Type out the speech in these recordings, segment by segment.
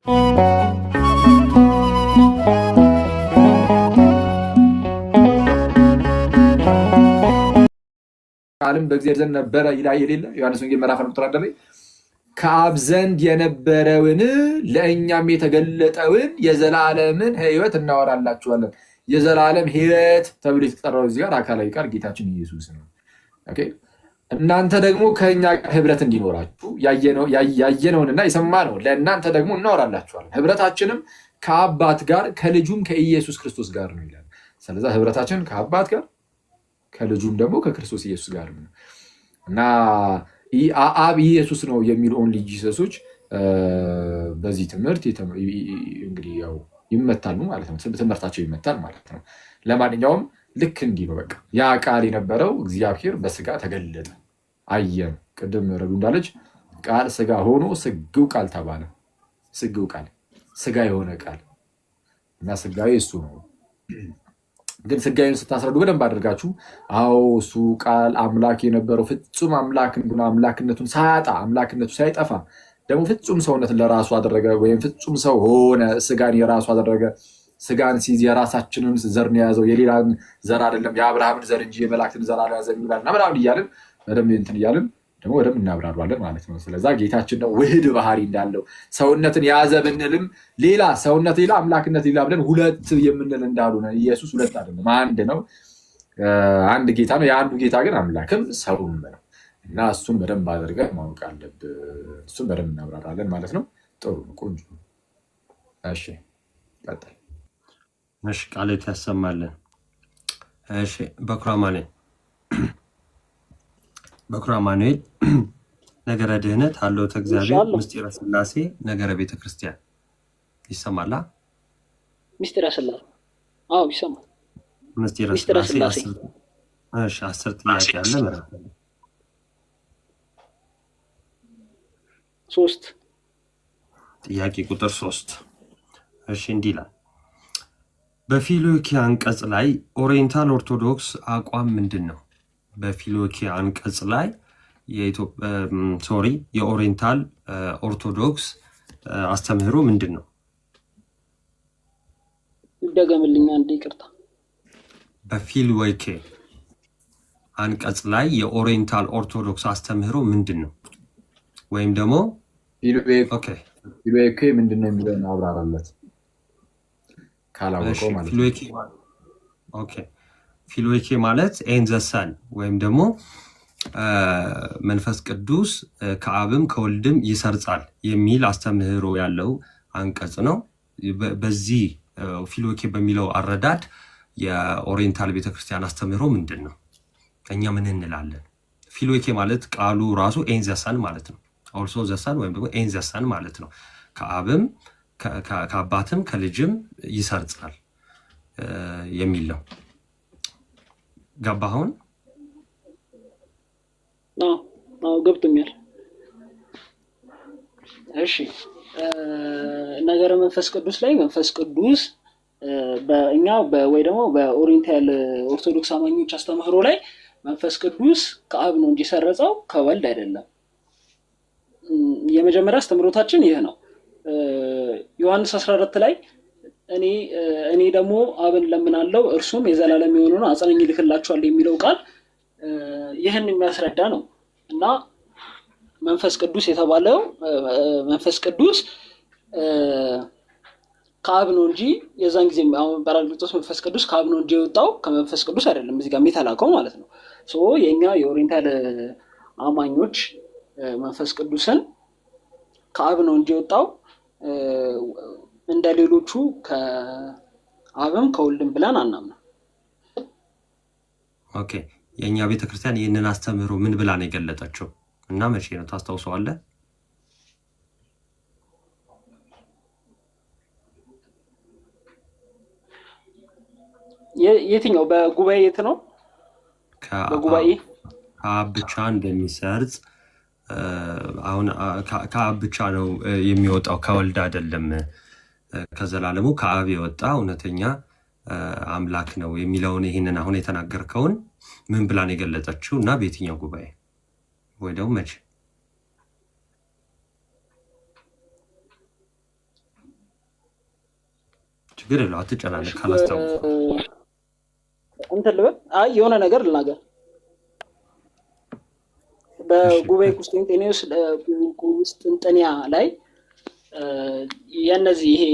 ቃልም በእግዚአብሔር ዘንድ ነበረ ይላል የሌለ ዮሐንስ ወንጌል ምዕራፍ 1 ቁጥር 1 ላይ ከአብ ዘንድ የነበረውን ለእኛም የተገለጠውን የዘላለምን ሕይወት እናወራላችኋለን። የዘላለም ሕይወት ተብሎ የተጠራው እዚህ ጋር አካላዊ ቃል ጌታችን ኢየሱስ ነው። ኦኬ እናንተ ደግሞ ከእኛ ጋር ህብረት እንዲኖራችሁ ያየነውንና የሰማነውን ለእናንተ ደግሞ እናወራላችኋለን። ህብረታችንም ከአባት ጋር ከልጁም ከኢየሱስ ክርስቶስ ጋር ነው ይላል። ስለዚህ ህብረታችን ከአባት ጋር ከልጁም ደግሞ ከክርስቶስ ኢየሱስ ጋር ነው እና አብ ኢየሱስ ነው የሚሉ ኦንሊ ጂሰሶች በዚህ ትምህርት እንግዲህ ያው ይመታሉ ማለት ነው። ትምህርታቸው ይመታል ማለት ነው። ለማንኛውም ልክ እንዲህ ነው። በቃ ያ ቃል የነበረው እግዚአብሔር በስጋ ተገለጠ፣ አየን። ቅድም ረዱ እንዳለች ቃል ስጋ ሆኖ ስግው ቃል ተባለ። ስግው ቃል ስጋ የሆነ ቃል እና ስጋዊ እሱ ነው። ግን ስጋዊን ስታስረዱ በደንብ አድርጋችሁ አዎ እሱ ቃል አምላክ የነበረው ፍጹም አምላክ እንደሆነ አምላክነቱን ሳያጣ አምላክነቱ ሳይጠፋ ደግሞ ፍጹም ሰውነትን ለራሱ አደረገ ወይም ፍጹም ሰው ሆነ፣ ስጋን የራሱ አደረገ። ስጋን ሲይዝ የራሳችንን ዘር ነው የያዘው፣ የሌላን ዘር አይደለም፣ የአብርሃምን ዘር እንጂ የመላእክትን ዘር አልያዘም ይላል እና ምናምን እያልን በደንብ እንትን እያልን ደግሞ በደንብ እናብራራለን ማለት ነው። ስለዛ ጌታችን ነው ውህድ ባህሪ እንዳለው ሰውነትን የያዘ ብንልም ሌላ ሰውነት ሌላ አምላክነት ሌላ ብለን ሁለት የምንል እንዳልሆነ ኢየሱስ ሁለት አይደለም አንድ ነው። አንድ ጌታ ነው። የአንዱ ጌታ ግን አምላክም ሰውም ነው እና እሱን በደንብ አድርገን ማወቅ አለብን። እሱን በደንብ እናብራራለን ማለት ነው። ጥሩ ቆንጆ። እሺ ቀጥል። እሺ ቃልት ያሰማልን። እሺ በኩራማኔ በኩራማኑኤል ነገረ ድህነት ሀልዎተ እግዚአብሔር ምስጢረ ሥላሴ ነገረ ቤተ ክርስቲያን ይሰማላ? ምስጢረ ሥላሴ አዎ ይሰማል። ምስጢረ ሥላሴ 10 ጥያቄ አለ ማለት ነው። 3 ጥያቄ ቁጥር 3 እሺ እንዲህ ይላል። በፊሎኪ አንቀጽ ላይ ኦሪየንታል ኦርቶዶክስ አቋም ምንድን ነው? በፊሎኪ አንቀጽ ላይ የኦሪየንታል ኦርቶዶክስ አስተምህሮ ምንድን ነው? ደገምልኝ አንዴ ይቅርታ። በፊሎኪ አንቀጽ ላይ የኦሪየንታል ኦርቶዶክስ አስተምህሮ ምንድን ነው? ወይም ደግሞ ፊሎኪ ምንድን ነው የሚለውን አብራራለት ካላወቀው ማለት ነው። ፊሎኪ ማለት ኤንዘሳን ወይም ደግሞ መንፈስ ቅዱስ ከአብም ከወልድም ይሰርጻል የሚል አስተምህሮ ያለው አንቀጽ ነው። በዚህ ፊሎኪ በሚለው አረዳድ የኦሪየንታል ቤተክርስቲያን አስተምህሮ ምንድን ነው? እኛ ምን እንላለን? ፊሎኪ ማለት ቃሉ ራሱ ኤንዘሳን ማለት ነው። ኦልሶ ዘሳን ወይም ደግሞ ኤንዘሳን ማለት ነው። ከአብም ከአባትም ከልጅም ይሰርጻል የሚል ነው። ገባሁን? ገብቶኛል። እሺ ነገረ መንፈስ ቅዱስ ላይ መንፈስ ቅዱስ በእኛ ወይ ደግሞ በኦሪየንታል ኦርቶዶክስ አማኞች አስተምህሮ ላይ መንፈስ ቅዱስ ከአብ ነው እንጂ ሰረጸው ከወልድ አይደለም። የመጀመሪያ አስተምህሮታችን ይህ ነው። ዮሐንስ 14 ላይ እኔ ደግሞ አብን ለምናለው እርሱም የዘላለም የሆነውን አጽናኝ ይልክላችኋል የሚለው ቃል ይህን የሚያስረዳ ነው እና መንፈስ ቅዱስ የተባለው መንፈስ ቅዱስ ከአብ ነው እንጂ የዛን ጊዜ አሁን ጰራቅሊጦስ መንፈስ ቅዱስ ከአብ ነው እንጂ የወጣው ከመንፈስ ቅዱስ አይደለም። እዚህ ጋር የሚተላከው ማለት ነው። የኛ የኦሪየንታል አማኞች መንፈስ ቅዱስን ከአብ ነው እንጂ የወጣው እንደ ሌሎቹ ከአብም ከወልድም ብለን አናምንም። ኦኬ የኛ ቤተክርስቲያን ይህንን አስተምህሮ ምን ብላ ነው የገለጠችው እና መቼ ነው ታስታውሰዋለህ? የትኛው በጉባኤ የት ነው? በጉባኤ ከአብ ብቻ እንደሚሰርጽ አሁን ከአብ ብቻ ነው የሚወጣው ከወልድ አይደለም፣ ከዘላለሙ ከአብ የወጣ እውነተኛ አምላክ ነው የሚለውን ይህንን አሁን የተናገርከውን ምን ብላን የገለጠችው እና በየትኛው ጉባኤ ወይ ደግሞ መቼ? ችግር የለው አትጨናነቅ። ካላስታወስኩ እንትን ልበል። አይ የሆነ ነገር ልናገር። በጉባኤ ቁስጥንጥንያ ላይ የነዚህ ይሄ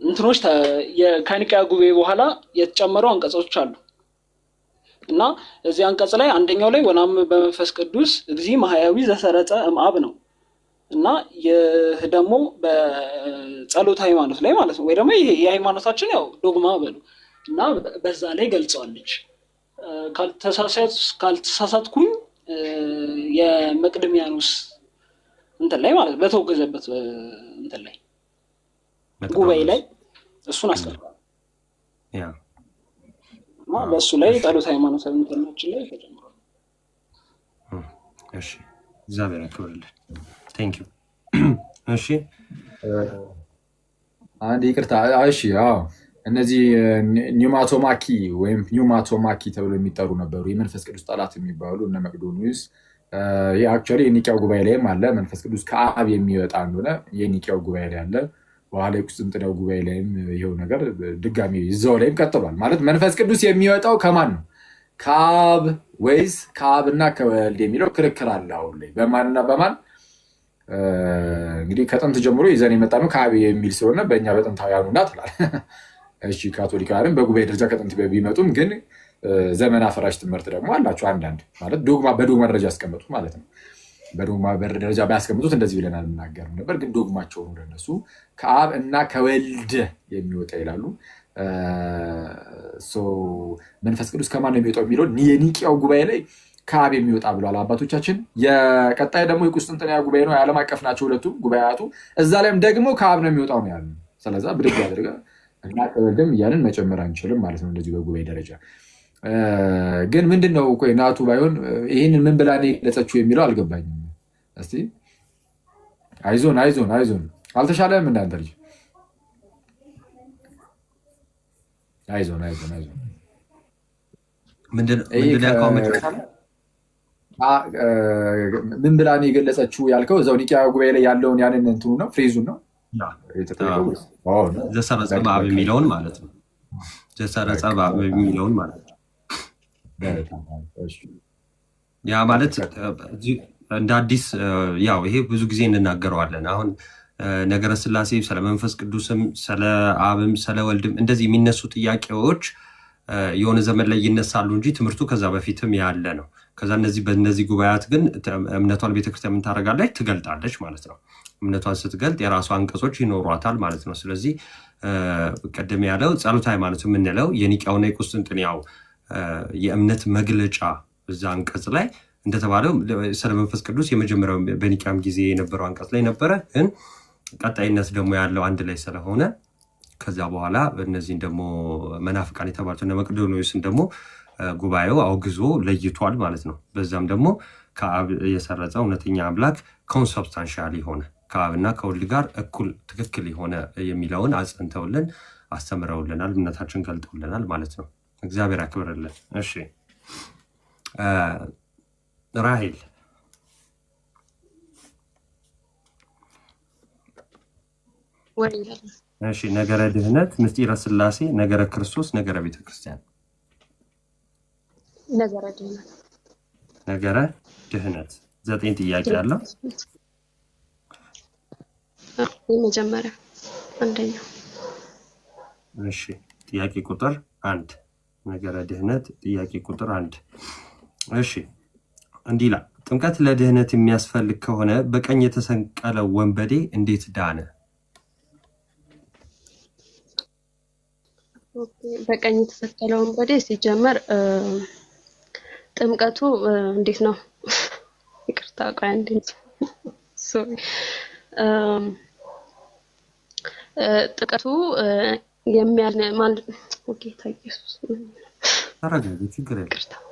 እንትኖች የካኒቃ ጉባኤ በኋላ የተጨመሩ አንቀጾች አሉ እና እዚህ አንቀጽ ላይ አንደኛው ላይ ወናም በመንፈስ ቅዱስ እግዚእ ማህያዊ ዘሰረጸ እምአብ ነው እና ይህ ደግሞ በጸሎት ሃይማኖት ላይ ማለት ነው፣ ወይ ደግሞ ይሄ የሃይማኖታችን ያው ዶግማ በሉ እና በዛ ላይ ገልጸዋለች። ካልተሳሳትኩኝ የመቅደሚያኖስ እንትን ላይ ማለት በተወገዘበት እንትን ላይ ጉባኤ ላይ እሱን አስቀርቷል እና በእሱ ላይ ጸሎት ሃይማኖታዊ እንትናችን ላይ ተጨምሯል። እሺ እግዚአብሔር ያክብርልን። ቴንክ ዩ። እሺ አንድ ይቅርታ። እሺ አዎ እነዚህ ኒውማቶማኪ ወይም ኒውማቶማኪ ተብሎ የሚጠሩ ነበሩ፣ የመንፈስ ቅዱስ ጠላት የሚባሉ እነ መቅዶኒዮስ። ይህ አክቹዋሊ የኒቂያው ጉባኤ ላይም አለ። መንፈስ ቅዱስ ከአብ የሚወጣ እንደሆነ የኒቂያው ጉባኤ ላይ አለ። በኋላ የቁስጥንጥንያው ጉባኤ ላይም ይኸው ነገር ድጋሚ እዛው ላይም ቀጥሏል። ማለት መንፈስ ቅዱስ የሚወጣው ከማን ነው? ከአብ ወይስ ከአብና ከወልድ የሚለው ክርክር አለ አሁን ላይ። በማንና በማን እንግዲህ ከጥንት ጀምሮ ይዘን የመጣ ነው ከአብ የሚል ስለሆነ በእኛ በጥንታውያኑ እና ትላል። እሺ ካቶሊካውያንም በጉባኤ ደረጃ ከጥንት ቢመጡም ግን ዘመን አፈራሽ ትምህርት ደግሞ አላቸው። አንዳንድ ማለት በዶግማ ደረጃ ያስቀመጡት ማለት ነው። በዶግማ ደረጃ ባያስቀምጡት እንደዚህ ብለን አልናገርም ነበር፣ ግን ዶግማቸው ነው ለነሱ ከአብ እና ከወልድ የሚወጣ ይላሉ። መንፈስ ቅዱስ ከማን ነው የሚወጣው የሚለው የኒቂያው ጉባኤ ላይ ከአብ የሚወጣ ብሏል አባቶቻችን። የቀጣይ ደግሞ የቁስጥንጥንያ ጉባኤ ነው፣ የዓለም አቀፍ ናቸው ሁለቱም ጉባኤያቱ። እዛ ላይም ደግሞ ከአብ ነው የሚወጣው ነው ያሉ። ስለዛ ብድግ አድርገ እና ከወልድም እያንን መጨመር አንችልም ማለት ነው እንደዚህ በጉባኤ ደረጃ። ግን ምንድነው ቆይ ናቱ ባይሆን ይህንን ምን ብላ ገለጸችው የሚለው አልገባኝም። እስቲ አይዞን አልተሻለም እንዳንተ ልጅ አይዞን ምን ብላ የገለጸችው ያልከው እዛው ኒቂያ ጉባኤ ላይ ያለውን ያንን እንትኑ ነው ፍሬዙን ነው ዘሰረጸ በአብ የሚለውን ማለት ነው። ዘሰረጸ በአብ የሚለውን ማለት ነው። ያ ማለት እንደ አዲስ ያው ይሄ ብዙ ጊዜ እንናገረዋለን። አሁን ነገረ ስላሴ ስለ መንፈስ ቅዱስም ስለ አብም ስለ ወልድም እንደዚህ የሚነሱ ጥያቄዎች የሆነ ዘመን ላይ ይነሳሉ እንጂ ትምህርቱ ከዛ በፊትም ያለ ነው። ከዛ በእነዚህ ጉባኤያት ግን እምነቷን ቤተክርስቲያን ምን ታደርጋለች? ትገልጣለች ማለት ነው። እምነቷን ስትገልጥ የራሷ አንቀጾች ይኖሯታል ማለት ነው። ስለዚህ ቀደም ያለው ጸሎት ሃይማኖት የምንለው የኒቂያውና የቁስጥንጥንያው የእምነት መግለጫ እዛ አንቀጽ ላይ እንደተባለው ስለ መንፈስ ቅዱስ የመጀመሪያው በኒቂያም ጊዜ የነበረው አንቀጽ ላይ ነበረ። ግን ቀጣይነት ደግሞ ያለው አንድ ላይ ስለሆነ ከዛ በኋላ እነዚህን ደግሞ መናፍቃን የተባሉት እነ መቅዶኒዮስን ደግሞ ጉባኤው አውግዞ ለይቷል ማለት ነው። በዛም ደግሞ ከአብ የሰረጸ እውነተኛ አምላክ ኮንሰብስታንሻል የሆነ ከአብና ከወልድ ጋር እኩል ትክክል የሆነ የሚለውን አጽንተውልን አስተምረውልናል፣ እምነታችን ገልጠውልናል ማለት ነው። እግዚአብሔር ያክብርልን። እሺ ራሄል እሺ ነገረ ድህነት፣ ምስጢረ ስላሴ፣ ነገረ ክርስቶስ፣ ነገረ ቤተክርስቲያን። ነገረ ድህነት 9 ጥያቄ አለው። የመጀመሪያ አንደኛው እሺ ጥያቄ ቁጥር 1 ነገረ ድህነት ጥያቄ ቁጥር 1 እሺ እንዲህ ይላል። ጥምቀት ለድህነት የሚያስፈልግ ከሆነ በቀኝ የተሰቀለው ወንበዴ እንዴት ዳነ? በቀኝ የተሰቀለው ወንበዴ ሲጀመር ጥምቀቱ እንዴት ነው? ይቅርታ ቆይ አንዴ ሶሪ ጥምቀቱ የሚያል ማለት ኦኬ ታይሱስ ታረጋግጥ ችግር የለም።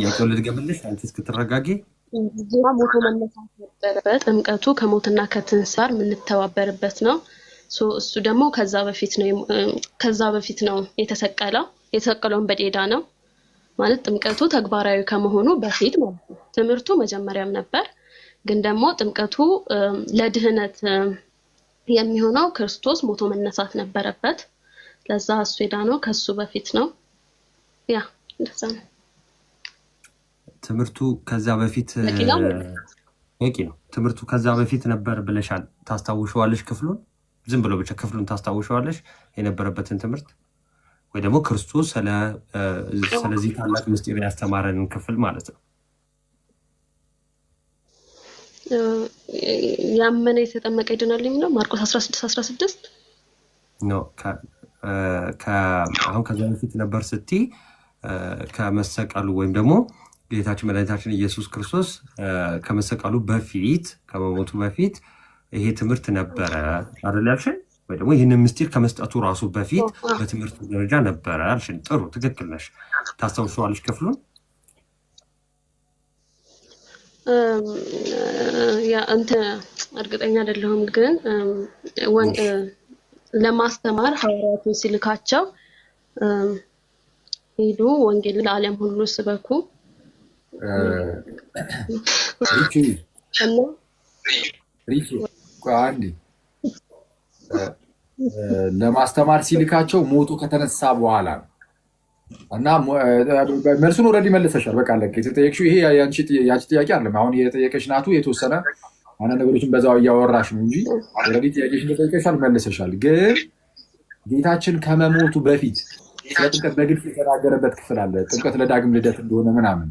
የቆልድ ገምልሽ አንቺ እስክትረጋጊ ሞቶ መነሳት ነበረበት። ጥምቀቱ ከሞትና ከትንሳር የምንተባበርበት ነው። እሱ ደግሞ ከዛ በፊት ነው የተሰቀለውን በዴዳ ነው ማለት ጥምቀቱ ተግባራዊ ከመሆኑ በፊት ማለት ነው። ትምህርቱ መጀመሪያም ነበር፣ ግን ደግሞ ጥምቀቱ ለድህነት የሚሆነው ክርስቶስ ሞቶ መነሳት ነበረበት። ለዛ እሱ የዳነው ከሱ በፊት ነው። ያ እንደዛ ነው። ትምህርቱ ከዛ በፊት በቂ ነው። ትምህርቱ ከዛ በፊት ነበር ብለሻል። ታስታውሻለሽ ክፍሉን? ዝም ብሎ ብቻ ክፍሉን ታስታውሻለሽ የነበረበትን ትምህርት ወይ ደግሞ ክርስቶስ ስለዚህ ታላቅ ምስጢር ያስተማረንን ክፍል ማለት ነው። ያመነ የተጠመቀ ይድናል የሚለው ማርቆስ 16:16 ነው። አሁን ከዛ በፊት ነበር ስትይ ከመሰቀሉ ወይም ደግሞ ጌታችን መድኃኒታችን ኢየሱስ ክርስቶስ ከመሰቀሉ በፊት ከመሞቱ በፊት ይሄ ትምህርት ነበረ አይደል ያልሽን? ወይ ደግሞ ይህንን ምስጢር ከመስጠቱ ራሱ በፊት በትምህርት ደረጃ ነበረ አልሽን። ጥሩ ትክክል ነሽ። ታስታውሻለሽ ክፍሉን? ያ እርግጠኛ አይደለሁም፣ ግን ለማስተማር ሐዋርያቱን ሲልካቸው ሄዱ ወንጌል ለዓለም ሁሉ ስበኩ ለማስተማር ሲልካቸው ሞቱ ከተነሳ በኋላ ነው። እና መልሱን ኦልሬዲ መልሰሻል። በቃ የተጠየቅሽው ይሄ የአንቺ ጥያቄ አይደለም። አሁን የጠየቀሽ ናቱ የተወሰነ አንዳንድ ነገሮችን በዛው እያወራሽ ነው እንጂ ኦልሬዲ ጥያቄሽን ተጠይቀሻል፣ መልሰሻል። ግን ጌታችን ከመሞቱ በፊት ስለ ጥምቀት በግልጽ የተናገረበት ክፍል አለ። ጥምቀት ለዳግም ልደት እንደሆነ ምናምን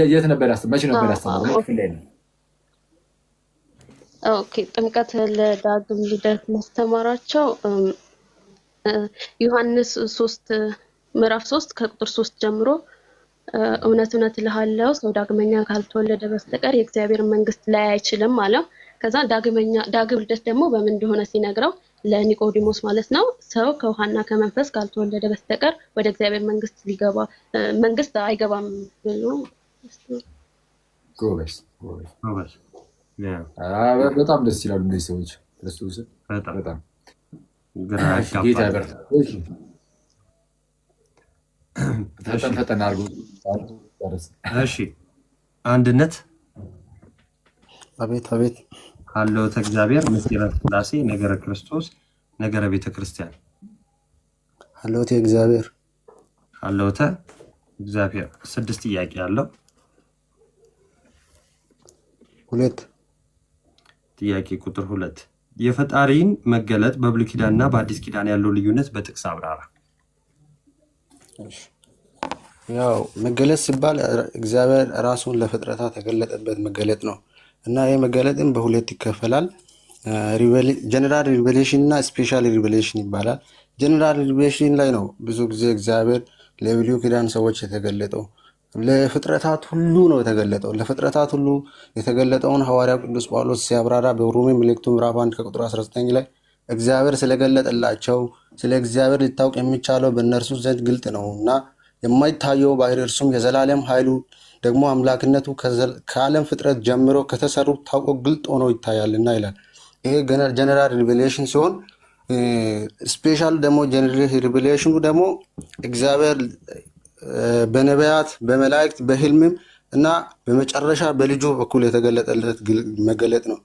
የት ነበር መቼ ነበር ያስተማረው? ክፍል ላይ ነው። ኦኬ፣ ጥምቀት ለዳግም ልደት ማስተማራቸው ዮሐንስ 3 ምዕራፍ 3 ከቁጥር 3 ጀምሮ እውነት እውነት እልሃለሁ ሰው ዳግመኛ ካልተወለደ በስተቀር የእግዚአብሔር መንግስት ላይ አይችልም አለው። ከዛ ዳግም ልደት ደግሞ በምን እንደሆነ ሲነግረው ለኒቆዲሞስ ማለት ነው፣ ሰው ከውሃና ከመንፈስ ካልተወለደ በስተቀር ወደ እግዚአብሔር መንግስት አይገባም ብሎ። ጎበዝ። በጣም ደስ ይላሉ እነዚህ ሰዎች። ክርስቶስን በጣም ጌታ ያበርታ። ፈጠን አድርጎ። እሺ አንድነት አቤት አቤት ሀልዎተ እግዚአብሔር ምስጢረ ሥላሴ ነገረ ክርስቶስ ነገረ ቤተ ክርስቲያን። ሀልዎተ እግዚአብሔር ሀልዎተ እግዚአብሔር 6 ጥያቄ አለው። 2 ጥያቄ ቁጥር 2 የፈጣሪን መገለጥ በብሉይ ኪዳንና በአዲስ ኪዳን ያለው ልዩነት በጥቅስ አብራራ። ያው መገለጥ ሲባል እግዚአብሔር ራሱን ለፍጥረታት ተገለጠበት መገለጥ ነው እና ይሄ መገለጥም በሁለት ይከፈላል። ጀነራል ሪቨሌሽን እና ስፔሻል ሪቨሌሽን ይባላል። ጀነራል ሪቨሌሽን ላይ ነው ብዙ ጊዜ እግዚአብሔር ለብሉይ ኪዳን ሰዎች የተገለጠው። ለፍጥረታት ሁሉ ነው የተገለጠው። ለፍጥረታት ሁሉ የተገለጠውን ሐዋርያው ቅዱስ ጳውሎስ ሲያብራራ በሮሜ መልእክቱ ምዕራፍ 1 ከቁጥር 19 ላይ እግዚአብሔር ስለገለጠላቸው ስለ እግዚአብሔር ሊታወቅ የሚቻለው በእነርሱ ዘንድ ግልጥ ነው እና የማይታየው ባህሪ እርሱም የዘላለም ኃይሉ ደግሞ አምላክነቱ ከዓለም ፍጥረት ጀምሮ ከተሰሩ ታውቆ ግልጥ ሆኖ ይታያልና ይላል። ይሄ ጀነራል ሪቨሌሽን ሲሆን ስፔሻል ደግሞ ጀነራል ሪቨሌሽኑ ደግሞ እግዚአብሔር በነቢያት በመላእክት በህልምም እና በመጨረሻ በልጁ በኩል የተገለጠለት መገለጥ ነው።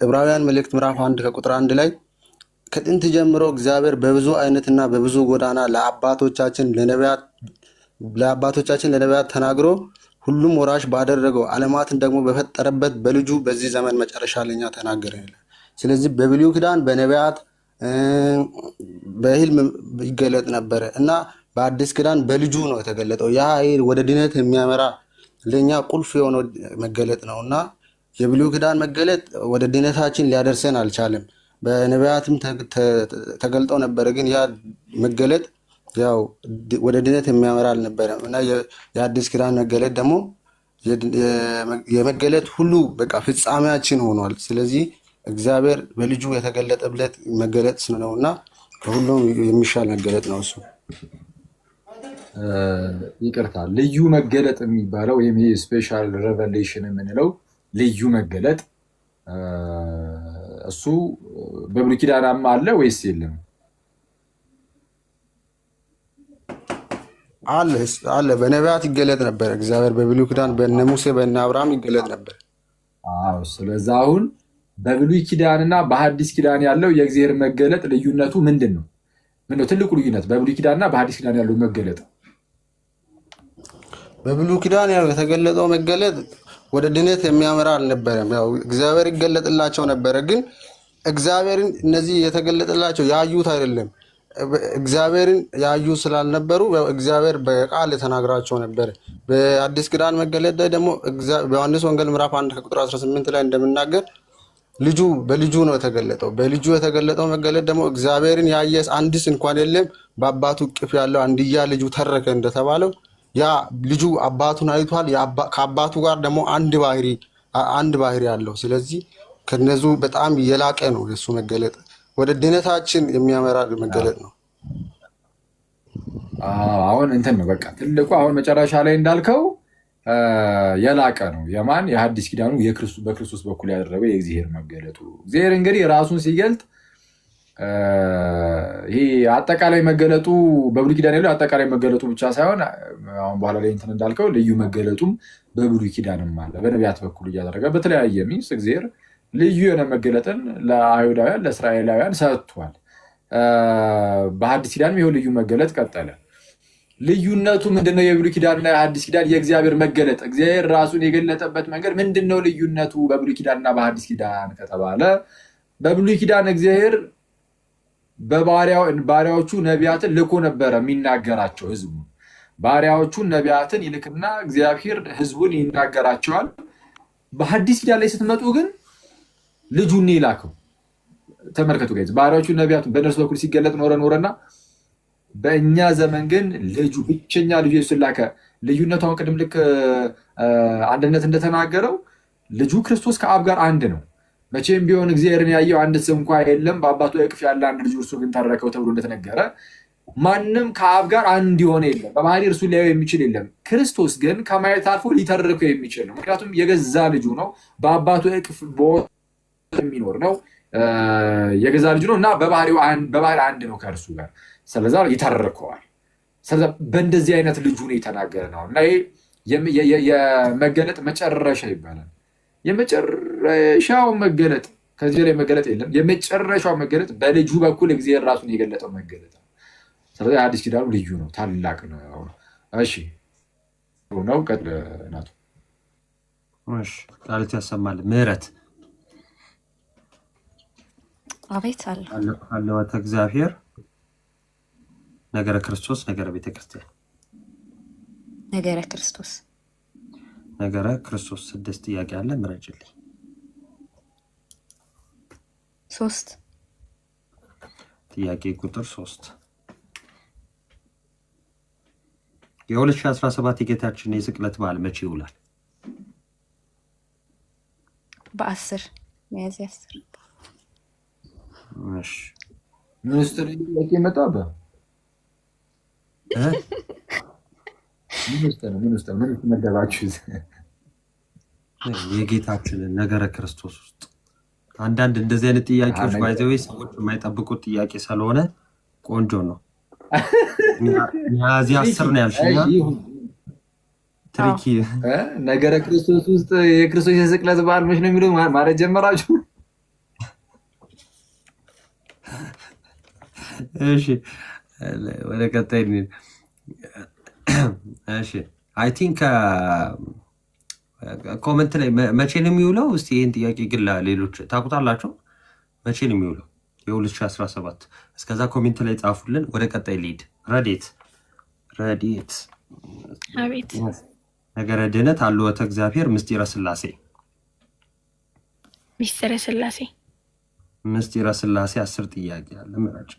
ዕብራውያን መልእክት ምዕራፍ 1 ከቁጥር 1 ላይ ከጥንት ጀምሮ እግዚአብሔር በብዙ አይነትና በብዙ ጎዳና ለአባቶቻችን ለነቢያት ተናግሮ ሁሉም ወራሽ ባደረገው ዓለማትን ደግሞ በፈጠረበት በልጁ በዚህ ዘመን መጨረሻ ለኛ ተናገረ ይላል። ስለዚህ በብሉይ ኪዳን በነቢያት በህልም ይገለጥ ነበረ እና በአዲስ ኪዳን በልጁ ነው የተገለጠው። ያ ወደ ድነት የሚያመራ ለኛ ቁልፍ የሆነ መገለጥ ነው እና የብሉይ ኪዳን መገለጥ ወደ ድነታችን ሊያደርሰን አልቻለም። በነቢያትም ተገልጠው ነበረ፣ ግን ያ መገለጥ ያው ወደ ድነት የሚያመራ አልነበረም እና የአዲስ ኪዳን መገለጥ ደግሞ የመገለጥ ሁሉ በቃ ፍጻሜያችን ሆኗል። ስለዚህ እግዚአብሔር በልጁ የተገለጠበት መገለጥ ነውና ከሁሉም የሚሻል መገለጥ ነው እሱ። ይቅርታ፣ ልዩ መገለጥ የሚባለው ወይም ይሄ ስፔሻል ሬቨሌሽን የምንለው ልዩ መገለጥ እሱ በብሉይ ኪዳን አለ ወይስ የለም? አለ። በነቢያት ይገለጥ ነበር እግዚአብሔር በብሉይ ኪዳን በነ ሙሴ በነ አብርሃም ይገለጥ ነበር። ስለዚህ አሁን በብሉይ ኪዳንና በሐዲስ ኪዳን ያለው የእግዚአብሔር መገለጥ ልዩነቱ ምንድን ነው? ምነው ትልቁ ልዩነት በብሉይ ኪዳንና በሐዲስ ኪዳን ያለው መገለጥ? በብሉይ ኪዳን ያው የተገለጠው መገለጥ ወደ ድነት የሚያመራ አልነበረም። ያው እግዚአብሔር ይገለጥላቸው ነበረ፣ ግን እግዚአብሔርን እነዚህ የተገለጠላቸው ያዩት አይደለም። እግዚአብሔርን ያዩ ስላልነበሩ እግዚአብሔር በቃል የተናገራቸው ነበር። በአዲስ ኪዳን መገለጥ ደግሞ በዮሐንስ ወንጌል ምዕራፍ 1 ቁጥር 18 ላይ እንደምናገር በልጁ ነው የተገለጠው። በልጁ የተገለጠው መገለጥ ደግሞ እግዚአብሔርን ያየ አንድስ እንኳን የለም፣ በአባቱ እቅፍ ያለው አንድያ ልጁ ተረከ እንደተባለው ያ ልጁ አባቱን አይቷል። ከአባቱ ጋር ደግሞ አንድ ባህሪ አለው። ስለዚህ ከነዙ በጣም የላቀ ነው የሱ መገለጥ፣ ወደ ድነታችን የሚያመራ መገለጥ ነው። አሁን እንትን ነው በቃ ትልቁ አሁን መጨረሻ ላይ እንዳልከው የላቀ ነው። የማን? የሐዲስ ኪዳኑ በክርስቶስ በኩል ያደረገው የእግዚአብሔር መገለጡ። እግዚአብሔር እንግዲህ ራሱን ሲገልጥ ይሄ አጠቃላይ መገለጡ በብሉይ ኪዳን ያለው አጠቃላይ መገለጡ ብቻ ሳይሆን አሁን በኋላ ላይ እንትን እንዳልከው ልዩ መገለጡም በብሉይ ኪዳንም አለ። በነቢያት በኩል እያደረገ በተለያየ ሚንስ እግዚአብሔር ልዩ የሆነ መገለጥን ለአይሁዳውያን ለእስራኤላውያን ሰጥቷል። በሐዲስ ኪዳንም ይኸው ልዩ መገለጥ ቀጠለ። ልዩነቱ ምንድነው? የብሉይ ኪዳንና የሐዲስ ኪዳን የእግዚአብሔር መገለጥ እግዚአብሔር ራሱን የገለጠበት መንገድ ምንድነው? ልዩነቱ በብሉይ ኪዳንና በሐዲስ ኪዳን ከተባለ በብሉይ ኪዳን እግዚአብሔር ባሪያዎቹ ነቢያትን ልኮ ነበረ የሚናገራቸው ህዝቡ። ባሪያዎቹን ነቢያትን ይልክና እግዚአብሔር ህዝቡን ይናገራቸዋል። በሐዲስ ኪዳን ላይ ስትመጡ ግን ልጁን ይላከው። ተመልከቱ ጋይዝ፣ ባሪያዎቹ ነቢያቱን በእነርሱ በኩል ሲገለጥ ኖረና በእኛ ዘመን ግን ልጁ ብቸኛ ልጁ ኢየሱስ ላከ። ልዩነቱ አሁን ቅድም ልክ አንድነት እንደተናገረው ልጁ ክርስቶስ ከአብ ጋር አንድ ነው። መቼም ቢሆን እግዚአብሔርን ያየው አንድ ሰው እንኳ የለም፣ በአባቱ እቅፍ ያለ አንድ ልጁ እርሱ ግን ተረከው ተብሎ እንደተነገረ ማንም ከአብ ጋር አንድ የሆነ የለም፣ በባህሪ እርሱ ሊያየው የሚችል የለም። ክርስቶስ ግን ከማየት አልፎ ሊተርከው የሚችል ነው። ምክንያቱም የገዛ ልጁ ነው፣ በአባቱ እቅፍ የሚኖር ነው፣ የገዛ ልጁ ነው እና በባህሪ አንድ ነው ከእርሱ ጋር። ስለዛ ይተርከዋል። ስለዛ በእንደዚህ አይነት ልጁ ነው የተናገረ ነው እና የመገለጥ መጨረሻ ይባላል። የመጨረሻው መገለጥ ከዚህ ላይ መገለጥ የለም። የመጨረሻው መገለጥ በልጁ በኩል እግዚአብሔር ራሱን የገለጠው መገለጥ ነው። ስለዚህ አዲስ ኪዳኑ ልዩ ነው፣ ታላቅ ነው። እሺ ነው ቀጥል ናቱ። እሺ ቃልት ያሰማል። ምህረት አቤት አለወተ እግዚአብሔር ነገረ ክርስቶስ ነገረ ቤተክርስቲያን ነገረ ክርስቶስ 6 ጥያቄ አለ። ምረጭልኝ። 3 ጥያቄ ቁጥር 3 የ2017 የጌታችን የስቅለት በዓል መቼ ይውላል? በ10 ሚያዝያ 10። እሺ ምን ውስጥ ጥያቄ መጣበ? ምን ውስጥ መደባችሁ? የጌታችንን ነገረ ክርስቶስ ውስጥ አንዳንድ እንደዚህ አይነት ጥያቄዎች ባይዘዌ ሰዎች የማይጠብቁት ጥያቄ ስለሆነ ቆንጆ ነው። ሚያዝያ 10 ነው ያልሽኛ። ትሪኪ ነገረ ክርስቶስ ውስጥ የክርስቶስ የስቅለት በዓል መች ነው የሚለው ማለት ጀመራችሁ? እሺ ወደ ቀጣይ እንሂድ። እሺ አይ ቲንክ ኮመንት ላይ መቼ ነው የሚውለው? እስቲ ይህን ጥያቄ ግን ሌሎች ታውቁታላችሁ። መቼ ነው የሚውለው የ2017? እስከዛ ኮሜንት ላይ ጻፉልን። ወደ ቀጣይ ሊድ ረዴት አቤት ነገረ ድህነት አልወተ እግዚአብሔር ምስጢረ ስላሴ ምስጢረ ስላሴ 10 ጥያቄ አለ። ምራጭ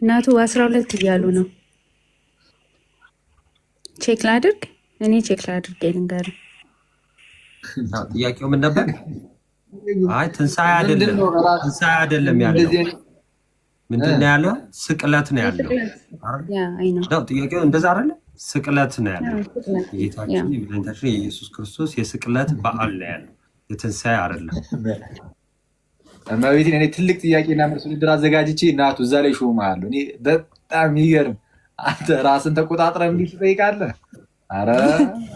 እናቱ 12 እያሉ ነው። ቼክ ላድርግ። እኔ ቼክ ላድርግ ልንገርህ። ጥያቄው ምን ነበር? አይ ትንሣኤ አይደለም ያለው። ምንድን ነው ያለው? ስቅለት ነው ያለው። ጥያቄው እንደዛ አይደለ? ስቅለት ነው ያለው። ጌታችን የመድኃኒታችን የኢየሱስ ክርስቶስ የስቅለት በዓል ነው ያለው፣ የትንሣኤ አይደለም። እመቤቴን እኔ ትልቅ ጥያቄና መልስ ውድድር አዘጋጅቼ እናቱ እዛ ላይ ሾምሃለሁ። እኔ በጣም የሚገርም አንተ ራስን ተቆጣጥረህ እንዲህ ትጠይቃለህ? አረ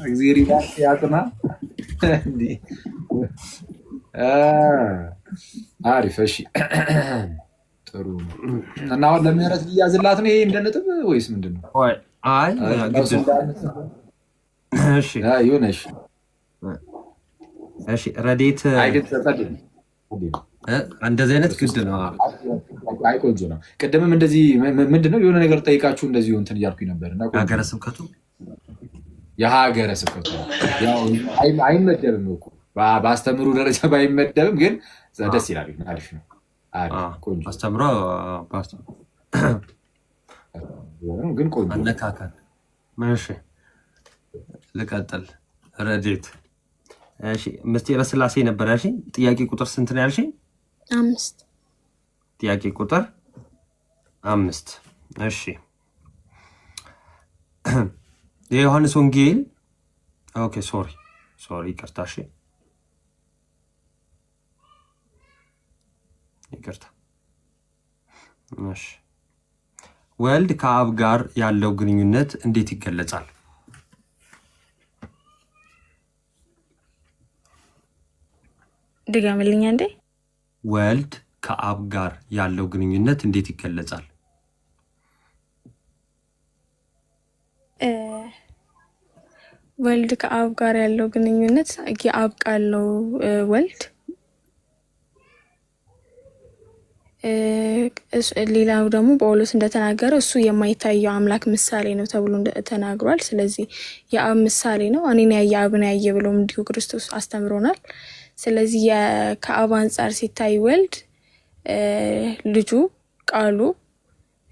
እግዚአብሔር ያጥና። አሪፍ። እሺ ጥሩ ነው። እና አሁን ለምህረት ሊያዝላት ነው ይሄ እንደ ነጥብ ወይስ ምንድን ነው? አይ ግድ እሺ ይሁንሽ። እሺ ረዴት እንደዚህ አይነት ግድ ነው። አይ ቆንጆ ነው። ቅድምም እንደዚህ ምንድን ነው የሆነ ነገር ጠይቃችሁ እንደዚህ እንትን እያልኩኝ ነበር እና ሀገረ ስብከቱ የሀገረ ስብከቱ ያው አይመደብም እኮ በአስተምሩ ደረጃ ባይመደብም ግን ደስ ይላል። አሪፍ ነው። ቆንጆ አስተምሮ ግን ቆንጆ አነካካል። እሺ ልቀጥል። ረዴት እሺ ምስጢረ ሥላሴ ነበር ያልሽኝ። ጥያቄ ቁጥር ስንት ነው ያልሽኝ? 5 ጥያቄ ቁጥር 5 እሺ የዮሐንስ ወንጌል ኦኬ ሶሪ ይቅርታ። እሺ ይቅርታ። እሺ ወልድ ከአብ ጋር ያለው ግንኙነት እንዴት ይገለጻል? ድጋምልኛ እንዴ። ወልድ ከአብ ጋር ያለው ግንኙነት እንዴት ይገለጻል? ወልድ ከአብ ጋር ያለው ግንኙነት የአብ ቃል ነው። ወልድ ሌላው ደግሞ ጳውሎስ እንደተናገረ እሱ የማይታየው አምላክ ምሳሌ ነው ተብሎ ተናግሯል። ስለዚህ የአብ ምሳሌ ነው። እኔን ያየ አብን ያየ ብሎም እንዲሁ ክርስቶስ አስተምሮናል። ስለዚህ ከአብ አንጻር ሲታይ ወልድ ልጁ ቃሉ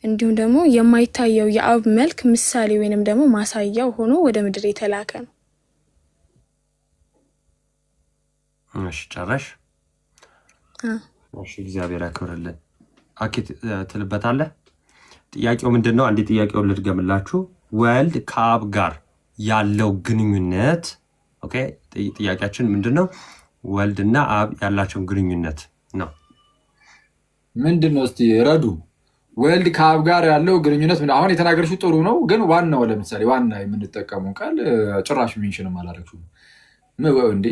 እንዲሁም ደግሞ የማይታየው የአብ መልክ ምሳሌ ወይንም ደግሞ ማሳያው ሆኖ ወደ ምድር የተላከ ነው። እሺ ጨረሽ? እሺ እግዚአብሔር ያክብርልን። አኪት ትልበታለህ። ጥያቄው ምንድን ነው? አንዴ ጥያቄውን ልድገምላችሁ። ወልድ ከአብ ጋር ያለው ግንኙነት ኦኬ። ጥያቄያችን ምንድን ነው? ወልድና አብ ያላቸውን ግንኙነት ነው። ምንድን ነው? እስቲ ረዱ። ወልድ ከአብ ጋር ያለው ግንኙነት አሁን የተናገርሽው ጥሩ ነው፣ ግን ዋናው ለምሳሌ ዋና የምንጠቀመው ቃል ጭራሽ ሜንሽንም አላደረግሽውም እንዴ?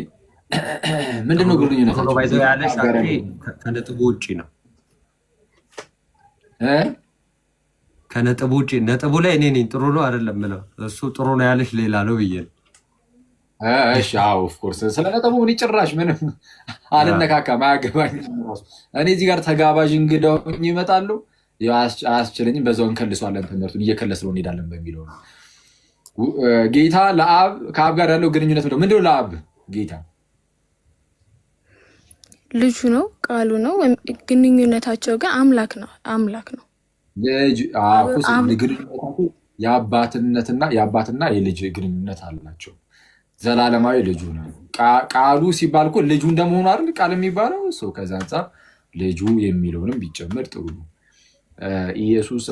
ምንድን ነው ግንኙነታቸው? ያለሽ ከነጥቡ ውጭ ነው። ከነጥቡ ውጭ ነጥቡ ላይ እኔ ጥሩ ነው አይደለም ምለው እሱ ጥሩ ነው ያለሽ ሌላ ነው ብዬ ነው። እሺ ኦፍኮርስ ስለ ነጥቡ እኔ ጭራሽ ምንም አልነካካም፣ አያገባኝም። እኔ እዚህ ጋር ተጋባዥ እንግዳ ሆኜ እመጣለሁ፣ አያስችለኝም። በዛው እንከልሷለን፣ ትምህርቱን እየከለስነው እንሄዳለን በሚለው ነው። ጌታ ለአብ ከአብ ጋር ያለው ግንኙነት ምንድን ነው? ለአብ ጌታ ልጁ ነው፣ ቃሉ ነው። ግንኙነታቸው ግን አምላክ ነው። ግንኙነታቸው የአባትና የልጅ ግንኙነት አላቸው። ዘላለማዊ ልጁ ነው። ቃሉ ሲባል እኮ ልጁ እንደመሆኑ አይደል ቃል የሚባለው ሰው። ከዛ አንጻር ልጁ የሚለውንም ቢጨመር ጥሩ ነው። ኢየሱስ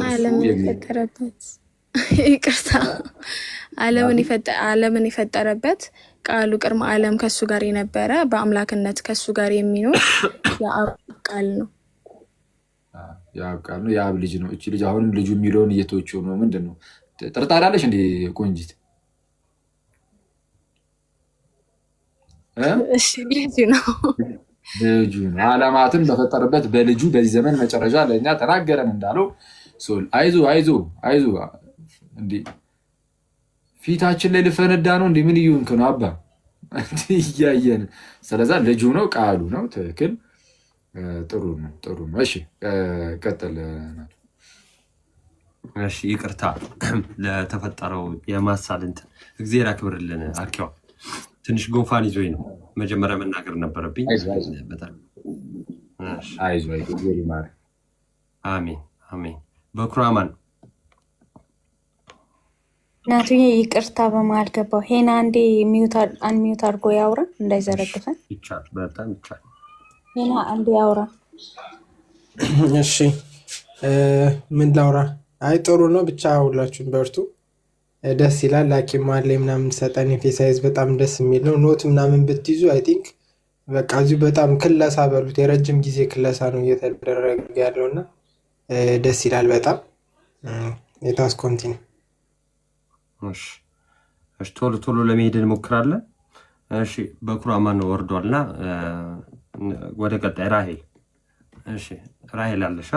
ዓለምን የፈጠረበት ቃሉ ቅድመ ዓለም ከሱ ጋር የነበረ በአምላክነት ከሱ ጋር የሚኖር የአብ ቃል ነው። የአብ ቃል ነው። የአብ ልጅ ነው። እቺ ልጅ አሁንም ልጁ የሚለውን እየተወችው ነው። ምንድን ነው ጥርጣሬ አለሽ እንዴ ቆንጂት? ልጁ ነው። ልጁ ነው። ዓለማትን በፈጠረበት በልጁ በዚህ ዘመን መጨረሻ ለእኛ ተናገረን እንዳለው አይዞ እንዴ ፊታችን ላይ ልፈነዳ ነው እንዴ? ምን እዩንክ ነው አባ እያየን። ስለዛ ልጁ ነው፣ ቃሉ ነው። ትክክል። ጥሩ ነው። እሺ ቀጥል። እሺ ይቅርታ ለተፈጠረው የማሳል እንትን እግዚአብሔር ያክብርልን። አርኪዋ ትንሽ ጉንፋን ይዞኝ ነው መጀመሪያ መናገር ነበረብኝ። አሜን። በኩራማን እናቱዬ ይቅርታ በመሀል ገባው። ሄና አንዴ አንሚዩት አድርጎ ያውራ እንዳይዘረግፈን። በጣም ይቻል። ሄና አንዴ ያውራ። እሺ ምን ላውራ? አይ ጥሩ ነው። ብቻ ሁላችሁም በርቱ። ደስ ይላል። ላኪም አለ ምናምን ሰጠን ኤፌሳይዝ በጣም ደስ የሚል ነው። ኖት ምናምን ብትይዙ አይ ቲንክ በቃ እዚሁ በጣም ክለሳ በሉት። የረጅም ጊዜ ክለሳ ነው እየተደረገ ያለው እና ደስ ይላል በጣም። የታስ ኮንቲኒ ቶሎ ለመሄድ እንሞክራለን። እሺ በኩራማን ወርዷልና ወደ ቀጣይ ራሄል። እሺ ራሄል አለሽ?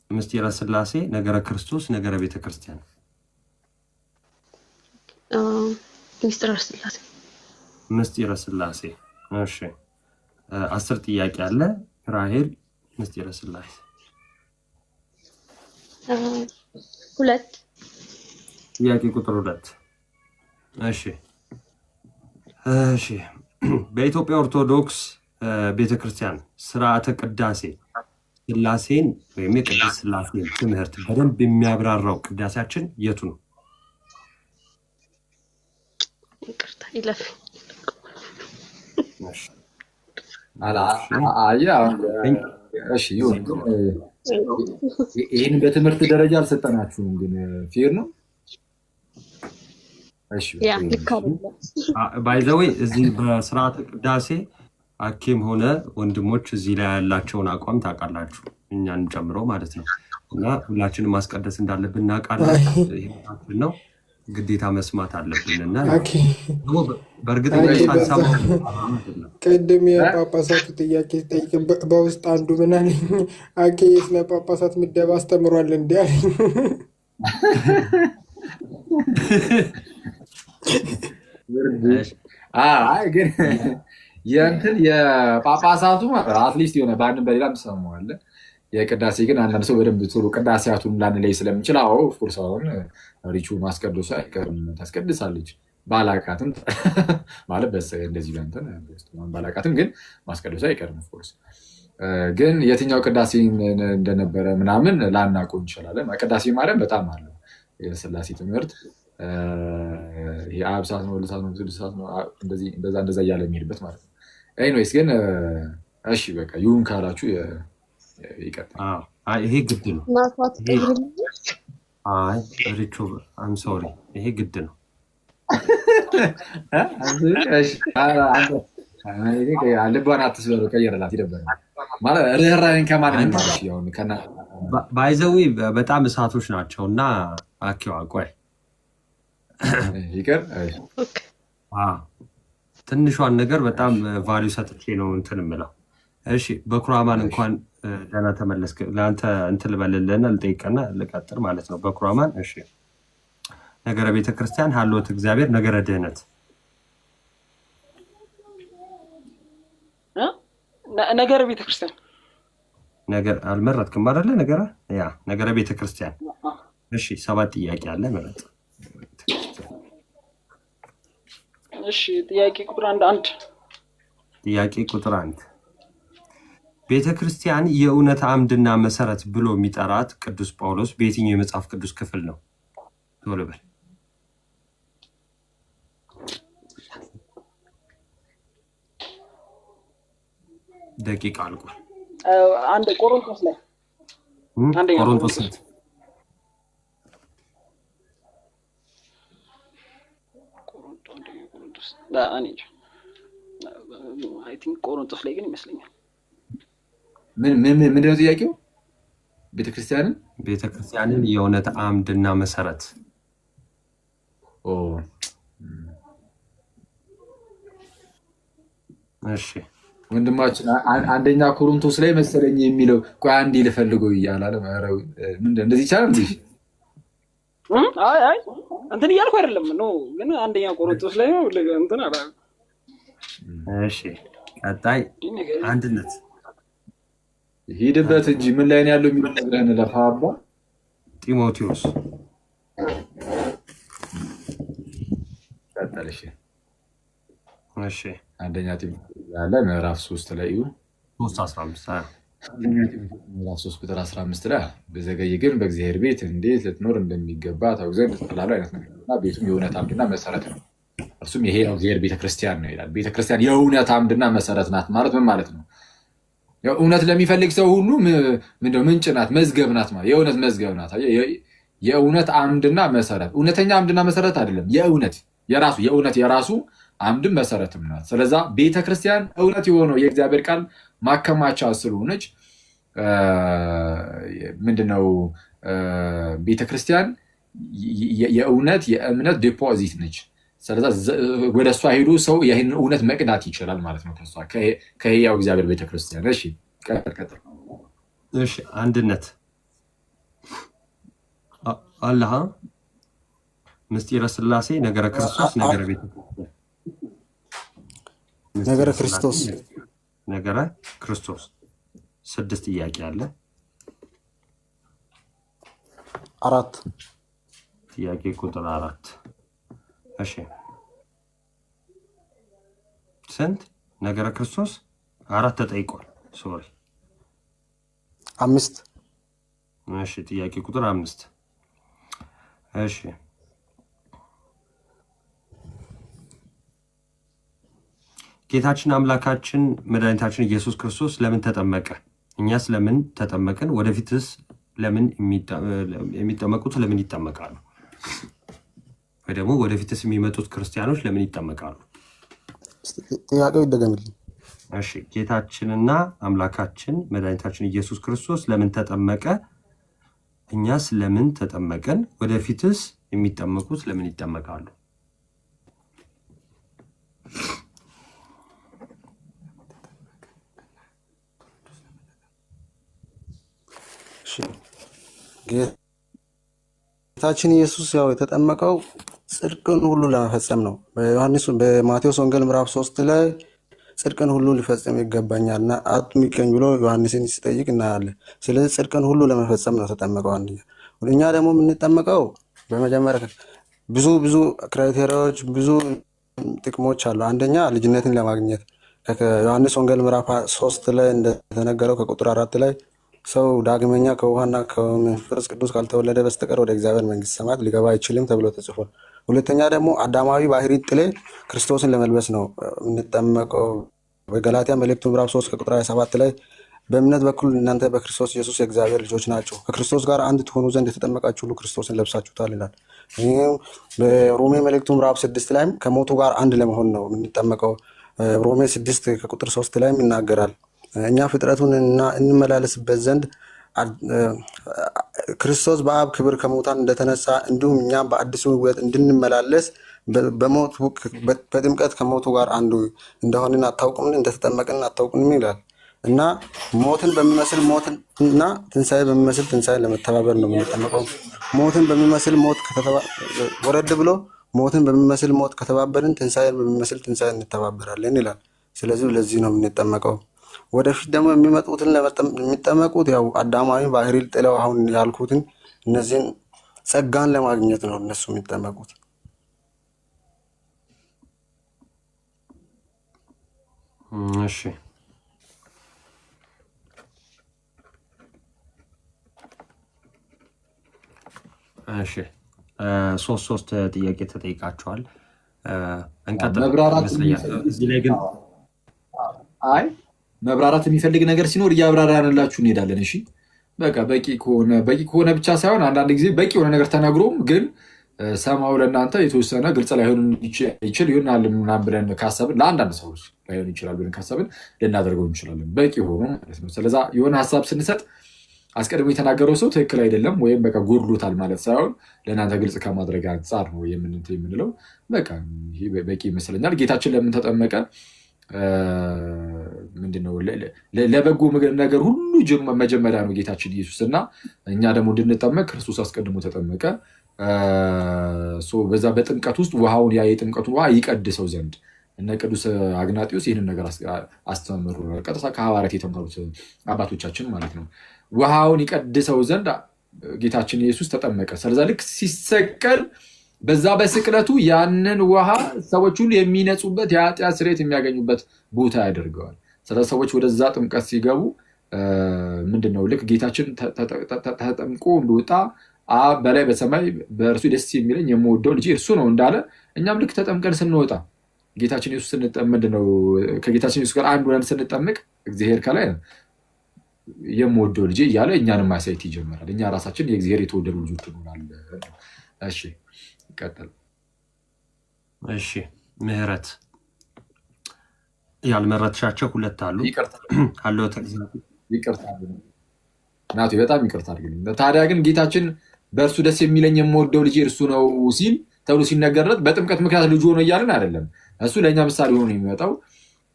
ምስጢረ ሥላሴ፣ ነገረ ክርስቶስ፣ ነገረ ቤተ ክርስቲያን። ምስጢረ ሥላሴ። ምስጢረ ሥላሴ። እሺ 10 ጥያቄ አለ። ራሄል ምስጢረ ሥላሴ 2 ጥያቄ ቁጥር 2። እሺ በኢትዮጵያ ኦርቶዶክስ ቤተክርስቲያን ስርዓተ ቅዳሴ ሥላሴን ወይም የቅድስት ሥላሴን ትምህርት በደንብ የሚያብራራው ቅዳሴያችን የቱ ነው? ይቅርታ ይለፍ። ይህን በትምህርት ደረጃ አልሰጠናችሁም፣ ግን ፌር ነው። ባይዘወይ እዚህ በስርዓተ ቅዳሴ አኬም ሆነ ወንድሞች እዚህ ላይ ያላቸውን አቋም ታውቃላችሁ፣ እኛን ጨምሮ ማለት ነው። እና ሁላችንም ማስቀደስ እንዳለብን እናውቃለን። ይሄን ነው ግዴታ መስማት አለብን። እና በእርግጠኝነት ሳንሰማ ቅድም የጳጳሳቱ ጥያቄ ጠይቅ በውስጥ አንዱ ምን አለኝ፣ አኬ ስለ ጳጳሳት ምደባ አስተምሯል እንዲ አለኝ። ግን የእንትን የጳጳሳቱ አትሊስት የሆነ በአንድም በሌላ ምሰማዋለ። የቅዳሴ ግን አንዳንድ ሰው በደንብ ቶሎ ቅዳሴያቱን ላንለይ ስለምችል ኦፍኮርስ አሁን ሪቹ ማስቀደሱ አይቀርም፣ ታስቀድሳለች። ባላቃትም ማለት እንደዚህ በንትን ባላቃትም ግን ማስቀደሱ አይቀርም። ኦፍኮርስ ግን የትኛው ቅዳሴ እንደነበረ ምናምን ላናውቀው እንችላለን። ቅዳሴ ማርያም በጣም አለው የሥላሴ ትምህርት የአብ ሰዓት ነው፣ ወልድ ሰዓት ነው፣ ስድስት ሰዓት ነው፣ እንደዛ እያለ የሚሄድበት ማለት ነው። ኤኒዌይስ ግን እሺ በቃ ይሁን ካላችሁ ይቀጥል። ይሄ ግድ ነው። ሪቾ አም ሶሪ፣ ይሄ ግድ ነው። ልቧን አትስበሩ፣ ቀየረላት፣ ይደበራል ማለት ርኅራኄን ከማን ባይዘዊ በጣም እሳቶች ናቸው እና አኪዋ ቆይ ይቀር ትንሿን ነገር በጣም ቫሊዩ ሰጥቼ ነው እንትን የምለው። እሺ በኩራማን እንኳን ደህና ተመለስክ። ለአንተ እንትን ልበልልህና ልጠይቅና ልቀጥል ማለት ነው። በኩራማን እሺ፣ ነገረ ቤተክርስቲያን፣ ሀልዎት እግዚአብሔር፣ ነገረ ድህነት። ነገረ ቤተክርስቲያን ነገር አልመረጥክም አይደለ? ነገረ ቤተክርስቲያን። እሺ 7 ጥያቄ አለ መረጥ። እሺ ጥያቄ ቁጥር 1 ጥያቄ ቁጥር 1 ቤተ ክርስቲያን የእውነት አምድና መሰረት ብሎ የሚጠራት ቅዱስ ጳውሎስ በየትኛው የመጽሐፍ ቅዱስ ክፍል ነው? ቶሎ በል። ደቂቃ አልቋል። አንድ ቆሮንቶስ ላይ ቆሮንቶስ ቆሮንቶስ ላይ ግን ይመስለኛል። ምንድነው ጥያቄው? ቤተክርስቲያንን የእውነት አምድና መሰረት። እሺ ወንድማችን አንደኛ ቆሮንቶስ ላይ መሰለኝ የሚለው። ቆይ አንዴ ልፈልገው እያላለ እንደዚህ ይቻላል እንዴ? አይ እንትን እያልኩ አይደለም ነው፣ ግን አንደኛ ቆሮንቶስ ላይ ነው እንትን አላ። እሺ ቀጣይ አንድነት ሂድበት እንጂ ምን ላይ ነው ያለው የሚለው ነግረን ለፋባ ጢሞቴዎስ ቀጠልሽ። እሺ አንደኛ ጢሞቴዎስ ያለ ምዕራፍ 3 ላይ እዩ 3:15 ምዕራፍ 3 ቁጥር 15 ላይ በዘገይ ግን በእግዚአብሔር ቤት እንዴት ልትኖር እንደሚገባ ታውቅ ዘንድ ጠቅላላ አይነት ነገርና ቤቱም የእውነት አምድና መሰረት ነው፣ እርሱም ይሄ ነው እግዚአብሔር ቤተክርስቲያን ነው ይላል። ቤተክርስቲያን የእውነት አምድና መሰረት ናት ማለት ምን ማለት ነው? እውነት ለሚፈልግ ሰው ሁሉ ምንድነው? ምንጭ ናት፣ መዝገብ ናት ማለት የእውነት መዝገብ ናት። የእውነት አምድና መሰረት፣ እውነተኛ አምድና መሰረት አይደለም፣ የእውነት የራሱ አምድም መሰረትም ናት። ስለዛ ቤተክርስቲያን እውነት የሆነው የእግዚአብሔር ቃል ማከማቻ ስለሆነች ምንድነው ቤተክርስቲያን የእውነት የእምነት ዲፖዚት ነች። ስለዚህ ወደ እሷ ሄዱ ሰው ይህን እውነት መቅዳት ይችላል ማለት ነው ከእሷ ከሕያው እግዚአብሔር ቤተክርስቲያን። እሺ ቀጥል። እሺ አንድነት አላህ ምስጢረ ሥላሴ ነገረ ክርስቶስ ነገረ ቤተክርስቲያን ነገረ ክርስቶስ ነገረ ክርስቶስ 6 ጥያቄ አለ። 4 ጥያቄ ቁጥር 4 እሺ ስንት ነገረ ክርስቶስ 4 ተጠይቋል። ሶሪ 5 እሺ ጥያቄ ቁጥር 5 እሺ ጌታችን አምላካችን መድኃኒታችን ኢየሱስ ክርስቶስ ለምን ተጠመቀ? እኛስ ለምን ተጠመቅን? ወደፊትስ ለምን የሚጠመቁት ለምን ይጠመቃሉ? ወይ ደግሞ ወደፊትስ የሚመጡት ክርስቲያኖች ለምን ይጠመቃሉ? ጥያቄው ይደገምልኝ። እሺ ጌታችንና አምላካችን መድኃኒታችን ኢየሱስ ክርስቶስ ለምን ተጠመቀ? እኛስ ለምን ተጠመቀን? ወደፊትስ የሚጠመቁት ለምን ይጠመቃሉ? ጌታችን ኢየሱስ ያው የተጠመቀው ጽድቅን ሁሉ ለመፈጸም ነው። በማቴዎስ ወንጌል ምዕራፍ 3 ላይ ጽድቅን ሁሉ ሊፈጽም ይገባኛል እና አጥምቀኝ ብሎ ዮሐንስን ሲጠይቅ እናያለን። ስለዚህ ጽድቅን ሁሉ ለመፈጸም ነው ተጠመቀው። አንደኛ እኛ ደግሞ የምንጠመቀው በመጀመሪያ ብዙ ክራይቴሪያዎች ብዙ ጥቅሞች አሉ። አንደኛ ልጅነትን ለማግኘት ከዮሐንስ ወንጌል ምዕራፍ 3 ላይ እንደተነገረው ከቁጥር 4 ላይ ሰው ዳግመኛ ከውሃና ከመንፈስ ቅዱስ ካልተወለደ በስተቀር ወደ እግዚአብሔር መንግስት ሰማያት ሊገባ አይችልም ተብሎ ተጽፏል። ሁለተኛ ደግሞ አዳማዊ ባህሪ ጥሌ ክርስቶስን ለመልበስ ነው የምንጠመቀው። በገላትያ መልእክቱ ምዕራፍ 3 ከቁጥር 27 ላይ በእምነት በኩል እናንተ በክርስቶስ ኢየሱስ የእግዚአብሔር ልጆች ናቸው፣ ከክርስቶስ ጋር አንድ ትሆኑ ዘንድ የተጠመቃችሁ ሁሉ ክርስቶስን ለብሳችሁታል ይላል። ይህም በሮሜ መልእክቱ ምዕራፍ 6 ላይም ከሞቱ ጋር አንድ ለመሆን ነው የምንጠመቀው። ሮሜ 6 ከቁጥር 3 ላይም ይናገራል። እኛ ፍጥረቱን እንመላለስበት ዘንድ ክርስቶስ በአብ ክብር ከሙታን እንደተነሳ እንዲሁም እኛ በአዲሱ ሕይወት እንድንመላለስ በጥምቀት ከሞቱ ጋር አንዱ እንደሆንን አታውቁምን? እንደተጠመቅን አታውቁንም? ይላል እና ሞትን በሚመስል ሞትን እና ትንሣኤ በሚመስል ትንሣኤ ለመተባበር ነው የምንጠመቀው። ሞትን በሚመስል ሞት ወረድ ብሎ ሞትን በሚመስል ሞት ከተባበርን ትንሣኤን በሚመስል ትንሣኤ እንተባበራለን ይላል። ስለዚህ ለዚህ ነው የምንጠመቀው። ወደፊት ደግሞ የሚመጡትን የሚጠመቁት ያው አዳማዊ ባህሪ ጥለው አሁን ያልኩትን እነዚህን ጸጋን ለማግኘት ነው እነሱ የሚጠመቁት። እሺ እሺ ሶስት ጥያቄ ተጠይቃችኋል። እንቀጥል ይመስለኛል። እዚህ ላይ ግን መብራራት የሚፈልግ ነገር ሲኖር እያብራራንላችሁ እንሄዳለን። እሺ በቃ በቂ ከሆነ ብቻ ሳይሆን አንዳንድ ጊዜ በቂ የሆነ ነገር ተነግሮም ግን ሰማው ለእናንተ የተወሰነ ግልጽ ላይሆን ይችል ይሆናል ምናምን ብለን ካሰብን ለአንዳንድ ሰዎች ላይሆን ይችላል ብለን ካሰብን ልናደርገው እንችላለን፣ በቂ ሆኖ ማለት ነው። ስለዛ የሆነ ሀሳብ ስንሰጥ አስቀድሞ የተናገረው ሰው ትክክል አይደለም ወይም በቃ ጎድሎታል ማለት ሳይሆን ለእናንተ ግልጽ ከማድረግ አንጻር ነው የምንለው። በቃ ይሄ በቂ ይመስለኛል። ጌታችን ለምን ተጠመቀ? ምንድነው? ለበጎ ነገር ሁሉ መጀመሪያ ነው ጌታችን ኢየሱስ እና እኛ ደግሞ እንድንጠመቅ ክርስቶስ አስቀድሞ ተጠመቀ። በዛ በጥምቀት ውስጥ ውሃውን የጥምቀቱን ውሃ ይቀድሰው ዘንድ እነ ቅዱስ አግናጢዮስ ይህንን ነገር አስተምሩ። ቀጥታ ከሐዋርያት የተማሩት አባቶቻችን ማለት ነው። ውሃውን ይቀድሰው ዘንድ ጌታችን ኢየሱስ ተጠመቀ። ስለዛ ልክ ሲሰቀል በዛ በስቅለቱ ያንን ውሃ ሰዎች ሁሉ የሚነጹበት የኃጢአት ስርየት የሚያገኙበት ቦታ ያደርገዋል። ስለዚህ ሰዎች ወደዛ ጥምቀት ሲገቡ ምንድነው ልክ ጌታችን ተጠምቆ እንደወጣ አብ በላይ በሰማይ በእርሱ ደስ የሚለኝ የምወደው ልጅ እርሱ ነው እንዳለ እኛም ልክ ተጠምቀን ስንወጣ ጌታችን ኢየሱስ ምንድነው ከጌታችን ኢየሱስ ጋር አንድ ሆነን ስንጠምቅ እግዚአብሔር ከላይ የምወደው ልጅ እያለ እኛንም ማሳየት ይጀምራል። እኛ ራሳችን የእግዚአብሔር የተወደዱ ልጆች እንሆናለን። እሺ ይቀጥል። እሺ ምህረት ያልመረጥሻቸው ሁለት አሉ። ይቅርታ ናቱ፣ በጣም ይቅርታ አድርግልኝ። ታዲያ ግን ጌታችን በእርሱ ደስ የሚለኝ የምወደው ልጅ እርሱ ነው ሲል ተብሎ ሲነገርለት በጥምቀት ምክንያት ልጁ ሆኖ እያልን አይደለም። እሱ ለእኛ ምሳሌ ሆኖ የሚመጣው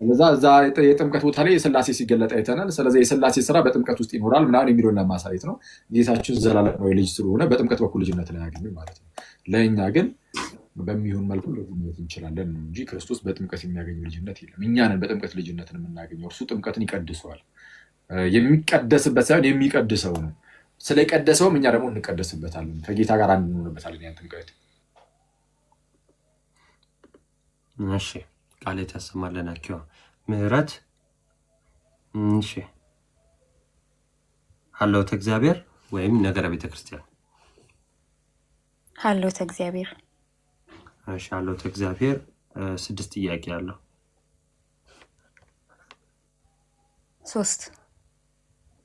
እዛ የጥምቀት ቦታ ላይ የሥላሴ ሲገለጥ አይተናል። ስለዚህ የሥላሴ ስራ በጥምቀት ውስጥ ይኖራል ምናምን የሚለውን ለማሳየት ነው። ጌታችን ዘላለማዊ ልጅ ስለሆነ በጥምቀት በኩል ልጅነትን ያገኙ ማለት ነው። ለእኛ ግን በሚሆን መልኩ ልጅነት እንችላለን ነው እንጂ ክርስቶስ በጥምቀት የሚያገኘው ልጅነት የለም። እኛ ነን በጥምቀት ልጅነትን የምናገኘው። እርሱ ጥምቀትን ይቀድሰዋል። የሚቀደስበት ሳይሆን የሚቀድሰው ነው። ስለቀደሰውም እኛ ደግሞ እንቀደስበታለን፣ ከጌታ ጋር አንድ እንሆንበታለን። ያን ጥምቀት እሺ ቃል የተሰማለን አኪዋ ምህረት እሺ ሀሎተ እግዚአብሔር ወይም ነገረ ቤተክርስቲያን ሀሎተ እግዚአብሔር። እሺ ሀሎተ እግዚአብሔር 6 ጥያቄ አለው። 3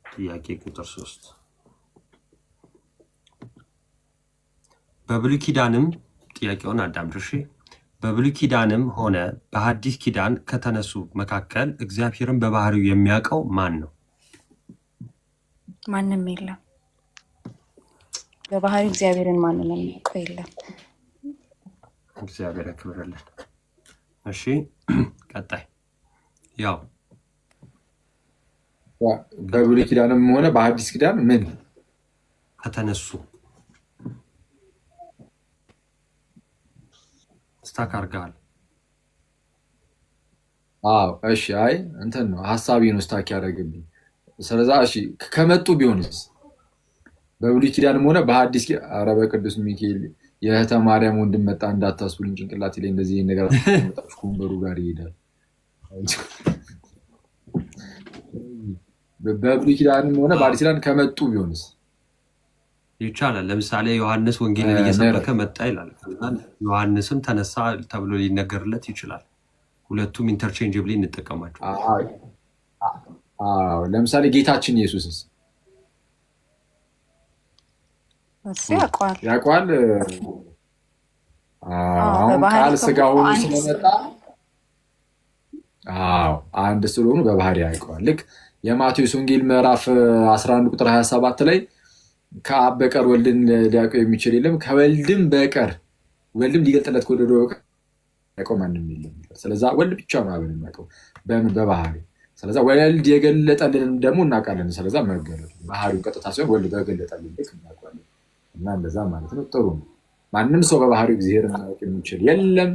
ጥያቄ ቁጥር 3 በብሉይ ኪዳንም ጥያቄውን አዳምጡ እሺ። በብሉይ ኪዳንም ሆነ በሐዲስ ኪዳን ከተነሱ መካከል እግዚአብሔርን በባህሪው የሚያውቀው ማን ነው? ማንም የለም። በባህሪው እግዚአብሔርን ማንም የሚያውቀው የለም። እግዚአብሔር ያክብርልን። እሺ ቀጣይ ያው በብሉይ ኪዳንም ሆነ በሐዲስ ኪዳን ምን ከተነሱ ስታክ አድርገሃል። እሺ አይ እንትን ነው ሀሳቢ ነው ስታክ ያደረግብኝ። ስለዛ እሺ ከመጡ ቢሆንስ በብሉይ ኪዳንም ሆነ በሐዲስ ኪዳን ኧረ በቅዱስ ሚካኤል የእህተ ማርያም ወንድም መጣ እንዳታስቡልኝ። ጭንቅላቴ ላይ እንደዚህ ነገር መጣች ከወንበሩ ጋር ይሄዳል። በብሉይ ኪዳንም ሆነ በሐዲስ ኪዳን ከመጡ ቢሆንስ ይቻላል። ለምሳሌ ዮሐንስ ወንጌልን እየሰበከ መጣ ይላል። ዮሐንስም ተነሳ ተብሎ ሊነገርለት ይችላል። ሁለቱም ኢንተርቼንጅብሊ እንጠቀማቸው። ለምሳሌ ጌታችን ኢየሱስስ እሱ ያውቀዋል። አሁን ቃል ስጋ ሆኖ ስለመጣ አንድ ስለሆኑ በባህሪ ያውቀዋል። ልክ የማቴዎስ ወንጌል ምዕራፍ 11 ቁጥር 27 ላይ ከአብ በቀር ወልድን ሊያውቀው የሚችል የለም፣ ከወልድም በቀር ወልድም ሊገልጥለት ከወደደው በቀር ያውቀው ማንም የለም። ስለዛ ወልድ ብቻ ነው አብን የሚያውቀው በምን በባህሪ። ስለዛ ወልድ የገለጠልን ደግሞ እናውቃለን። ስለዛ መገለጡ ባህሪው ቀጥታ ሲሆን ወልድ በገለጠልን ልክ እናውቃለን። እና እንደዛ ማለት ነው። ጥሩ ነው። ማንም ሰው በባህሪው እግዚአብሔርን ማወቅ የሚችል የለም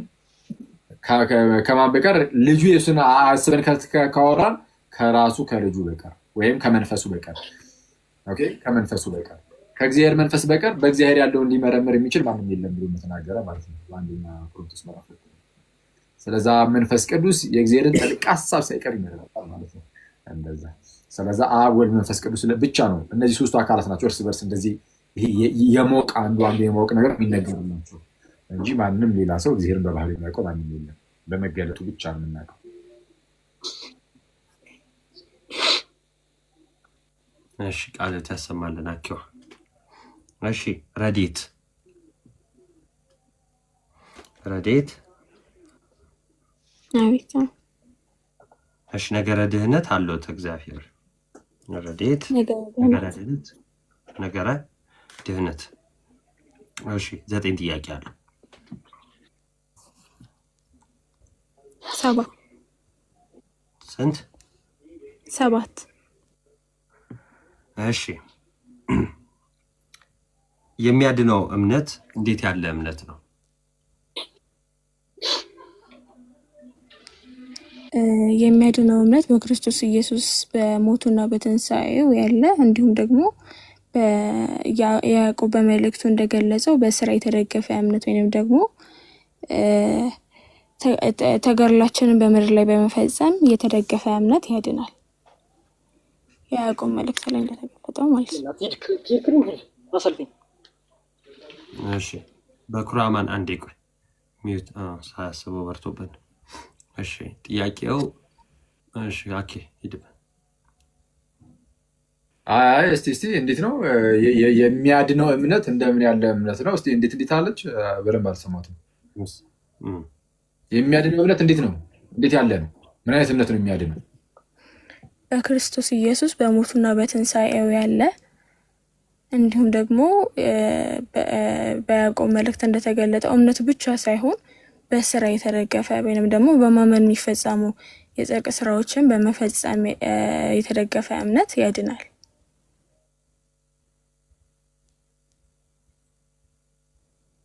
ከማን በቀር ልጁ ኢየሱስን አስበን ካወራን ከራሱ ከልጁ በቀር ወይም ከመንፈሱ በቀር ኦኬ፣ ከመንፈሱ በቀር ከእግዚአብሔር መንፈስ በቀር በእግዚአብሔር ያለውን ሊመረምር የሚችል ማንም የለም ብሎ ተናገረ ማለት ነው በአንደኛ ቆሮንቶስ ምዕራፍ 2። ስለዛ መንፈስ ቅዱስ የእግዚአብሔርን ጥልቅ ሀሳብ ሳይቀር ይመረምራል ማለት ነው። እንደዛ ስለዛ አብ ወልድ መንፈስ ቅዱስ ብቻ ነው። እነዚህ ሶስቱ አካላት ናቸው እርስ በርስ እንደዚህ የሞቅ አንዱ የሞቅ ነገር የሚነገሩ ናቸው እንጂ ማንም ሌላ ሰው እግዚአብሔርን በባህሪ የሚያውቀው ማንም የለም። በመገለጡ ብቻ ነው የምናውቀው። እሺ ቃልት ያሰማልን አኪዋ። እሺ ረዴት አቤት። እሺ ነገረ ድህነት አለዎት እግዚአብሔር ረዴት ነገረ ድህነት። እሺ 9 ጥያቄ አለው። 7 ስንት? 7 እሺ የሚያድነው እምነት እንዴት ያለ እምነት ነው? የሚያድነው እምነት በክርስቶስ ኢየሱስ በሞቱና በትንሣኤው ያለ እንዲሁም ደግሞ ያዕቆብ በመልእክቱ እንደገለጸው በስራ የተደገፈ እምነት ወይንም ደግሞ ተጋድሏችንን በምድር ላይ በመፈጸም የተደገፈ እምነት ያድናል። የያዕቆብ መልእክት ላይ እንደተገለጠው ማለት ነው። እሺ በኩራማን አንዴ ቆይ ሚዩት ሳያስበው በርቶብን። እሺ ጥያቄው እሺ ኦኬ ሂድበት። እስቲ እንዴት ነው የሚያድነው እምነት? እንደምን ያለ እምነት ነው? እስቲ እንዴት አለች? በደንብ አልሰማሁትም። የሚያድነው እምነት እንዴት ነው? እንዴት ያለ ነው? ምን አይነት እምነት ነው የሚያድነው? በክርስቶስ ኢየሱስ በሞቱና በትንሣኤው ያለ እንዲሁም ደግሞ በያዕቆብ መልእክት እንደተገለጠው እምነት ብቻ ሳይሆን በስራ የተደገፈ ወይንም ደግሞ በማመን የሚፈጸሙ የጽድቅ ስራዎችን በመፈጸም የተደገፈ እምነት ያድናል።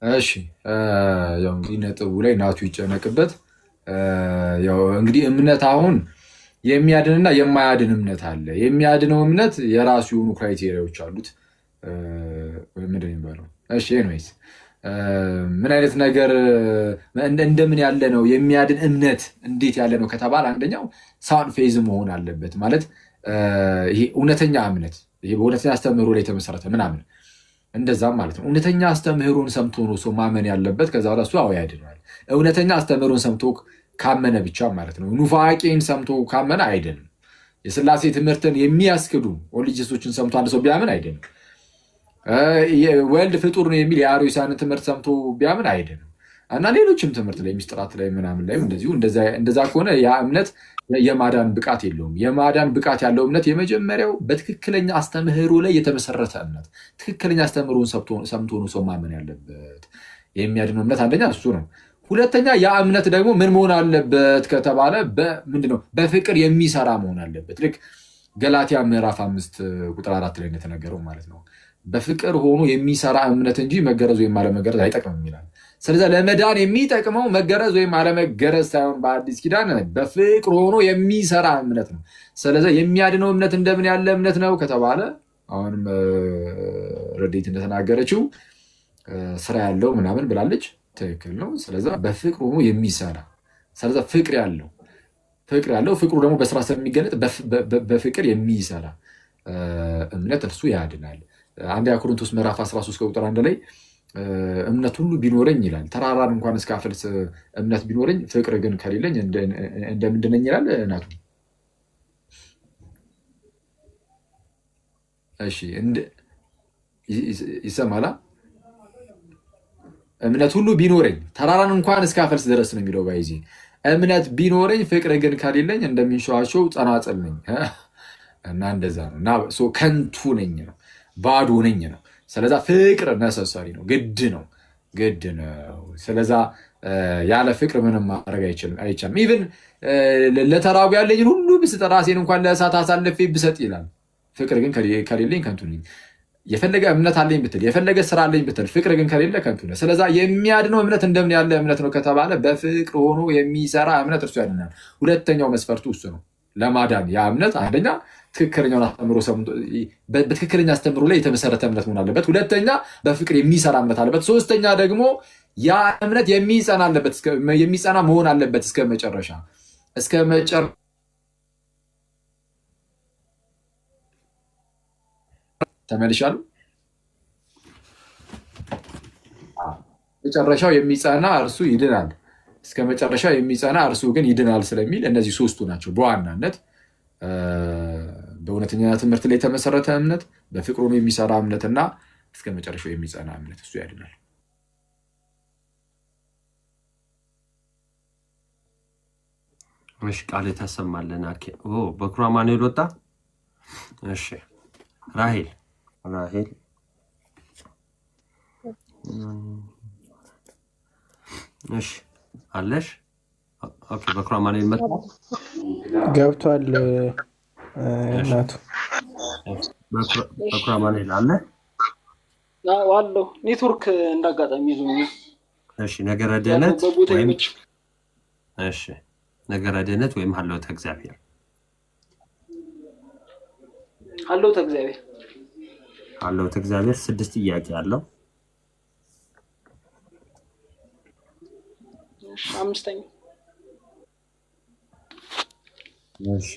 እሺ ያው እንግዲህ ነጥቡ ላይ ናቱ ይጨነቅበት። ያው እንግዲህ እምነት አሁን የሚያድንና የማያድን እምነት አለ። የሚያድነው እምነት የራሱ የሆኑ ክራይቴሪያዎች አሉት። ምንድን ነው የሚባለው? እሺ ኤኒዌይስ ምን አይነት ነገር እንደምን ያለ ነው የሚያድን እምነት እንዴት ያለ ነው ከተባለ አንደኛው ሳውንድ ፌዝ መሆን አለበት። ማለት ይሄ እውነተኛ እምነት ይሄ በእውነተኛ አስተምህሮ ላይ የተመሰረተ ምናምን እንደዛም ማለት ነው። እውነተኛ አስተምህሮን ሰምቶ ነው ሰው ማመን ያለበት። ከዛ በኋላ እሱ አዎ ያድነዋል። እውነተኛ አስተምህሮን ሰምቶ ካመነ ብቻ ማለት ነው። ኑፋቄን ሰምቶ ካመነ አይድንም። የስላሴ ትምህርትን የሚያስክዱ ኦሊጂስቶችን ሰምቶ አንድ ሰው ቢያምን አይድንም። ወልድ ፍጡር ነው የሚል የአርዮሳንን ትምህርት ሰምቶ ቢያምን አይድንም። እና ሌሎችም ትምህርት ላይ ሚስጥራት ላይ ምናምን ላይ እንደዚሁ እንደዛ ከሆነ ያ እምነት የማዳን ብቃት የለውም። የማዳን ብቃት ያለው እምነት የመጀመሪያው በትክክለኛ አስተምህሮ ላይ የተመሰረተ እምነት፣ ትክክለኛ አስተምህሮን ሰምቶ ነው ሰው ማመን ያለበት። የሚያድነው እምነት አንደኛ እሱ ነው። ሁለተኛ ያ እምነት ደግሞ ምን መሆን አለበት ከተባለ ምንድነው? በፍቅር የሚሰራ መሆን አለበት። ልክ ገላትያ ምዕራፍ 5:4 ላይ እንደተነገረው ማለት ነው። በፍቅር ሆኖ የሚሰራ እምነት እንጂ መገረዝ ወይም አለመገረዝ አይጠቅምም ይላል። ስለዚህ ለመዳን የሚጠቅመው መገረዝ ወይም አለመገረዝ ሳይሆን በአዲስ ኪዳን በፍቅር ሆኖ የሚሰራ እምነት ነው። ስለዚህ የሚያድነው እምነት እንደምን ያለ እምነት ነው ከተባለ አሁንም ረድኤት እንደተናገረችው ስራ ያለው ምናምን ብላለች። ትክክል ነው። ስለዚህ በፍቅር ሆኖ የሚሰራ ስለዚህ ፍቅር ያለው ፍቅሩ ደግሞ በስራ ስለሚገለጥ በፍቅር የሚሰራ እምነት እርሱ ያድናል። አንደኛ ቆሮንቶስ ምዕራፍ 13:1 ላይ እምነት ሁሉ ቢኖረኝ ይላል፣ ተራራን እንኳን እስካፈልስ እምነት ቢኖረኝ ፍቅር ግን ከሌለኝ እንደምንድን ነኝ ይላል። እናቱ እሺ ይሰማላ። እምነት ሁሉ ቢኖረኝ ተራራን እንኳን እስካፈልስ ድረስ ነው የሚለው። ባይዚ እምነት ቢኖረኝ ፍቅር ግን ከሌለኝ እንደሚንሸዋሸው ጸናጽል ነኝ እና እንደዛ ነው እና ከንቱ ነኝ ነው፣ ባዶ ነኝ ነው። ስለዛ ፍቅር ነሰሰሪ ነው፣ ግድ ነው። ስለዛ ያለ ፍቅር ምንም ማድረግ አይቻልም። ኢቭን ለተራቡ ያለኝን ሁሉ ብስጥ ራሴን እንኳን ለእሳት አሳልፌ ብሰጥ ይላል። ፍቅር ግን ከሌለኝ ከንቱ ነኝ። የፈለገ እምነት አለኝ ብትል፣ የፈለገ ስራ አለኝ ብትል፣ ፍቅር ግን ከሌለ ከንቱ ነህ። ስለዛ የሚያድነው እምነት እንደምን ያለ እምነት ነው ከተባለ በፍቅር ሆኖ የሚሰራ እምነት እርሱ ያድናል። ሁለተኛው መስፈርቱ እሱ ነው። ለማዳን ያ እምነት አንደኛ ትክክለኛውን አስተምሮ በትክክለኛ አስተምሮ ላይ የተመሰረተ እምነት መሆን አለበት። ሁለተኛ በፍቅር የሚሰራ እምነት አለበት። ሶስተኛ ደግሞ ያ እምነት የሚጸና መሆን አለበት እስከ መጨረሻ ተመልሻሉ። መጨረሻው የሚጸና እርሱ ይድናል፣ እስከ መጨረሻ የሚጸና እርሱ ግን ይድናል ስለሚል እነዚህ ሶስቱ ናቸው በዋናነት በእውነተኛ ትምህርት ላይ የተመሰረተ እምነት፣ በፍቅሩ የሚሰራ እምነትና እስከ መጨረሻው የሚጸና እምነት እሱ ያድናል። እሺ ቃል ታሰማለን። በኩራ ማኑኤል ወጣ። እሺ ራሄል እሺ አለሽ? ኦኬ በኩራ ማኑኤል መጣ ገብቷል። እናቱ በኩራ ማኑኤል አለ አለው። ኔትወርክ እንዳጋጣሚ ይዞኝ። እሺ ነገረ ድህነት ወይም እሺ ነገረ ድህነት ወይም ሀልዎተ እግዚአብሔር ሀልዎተ እግዚአብሔር 6 ጥያቄ አለው። እሺ 5ኛ እሺ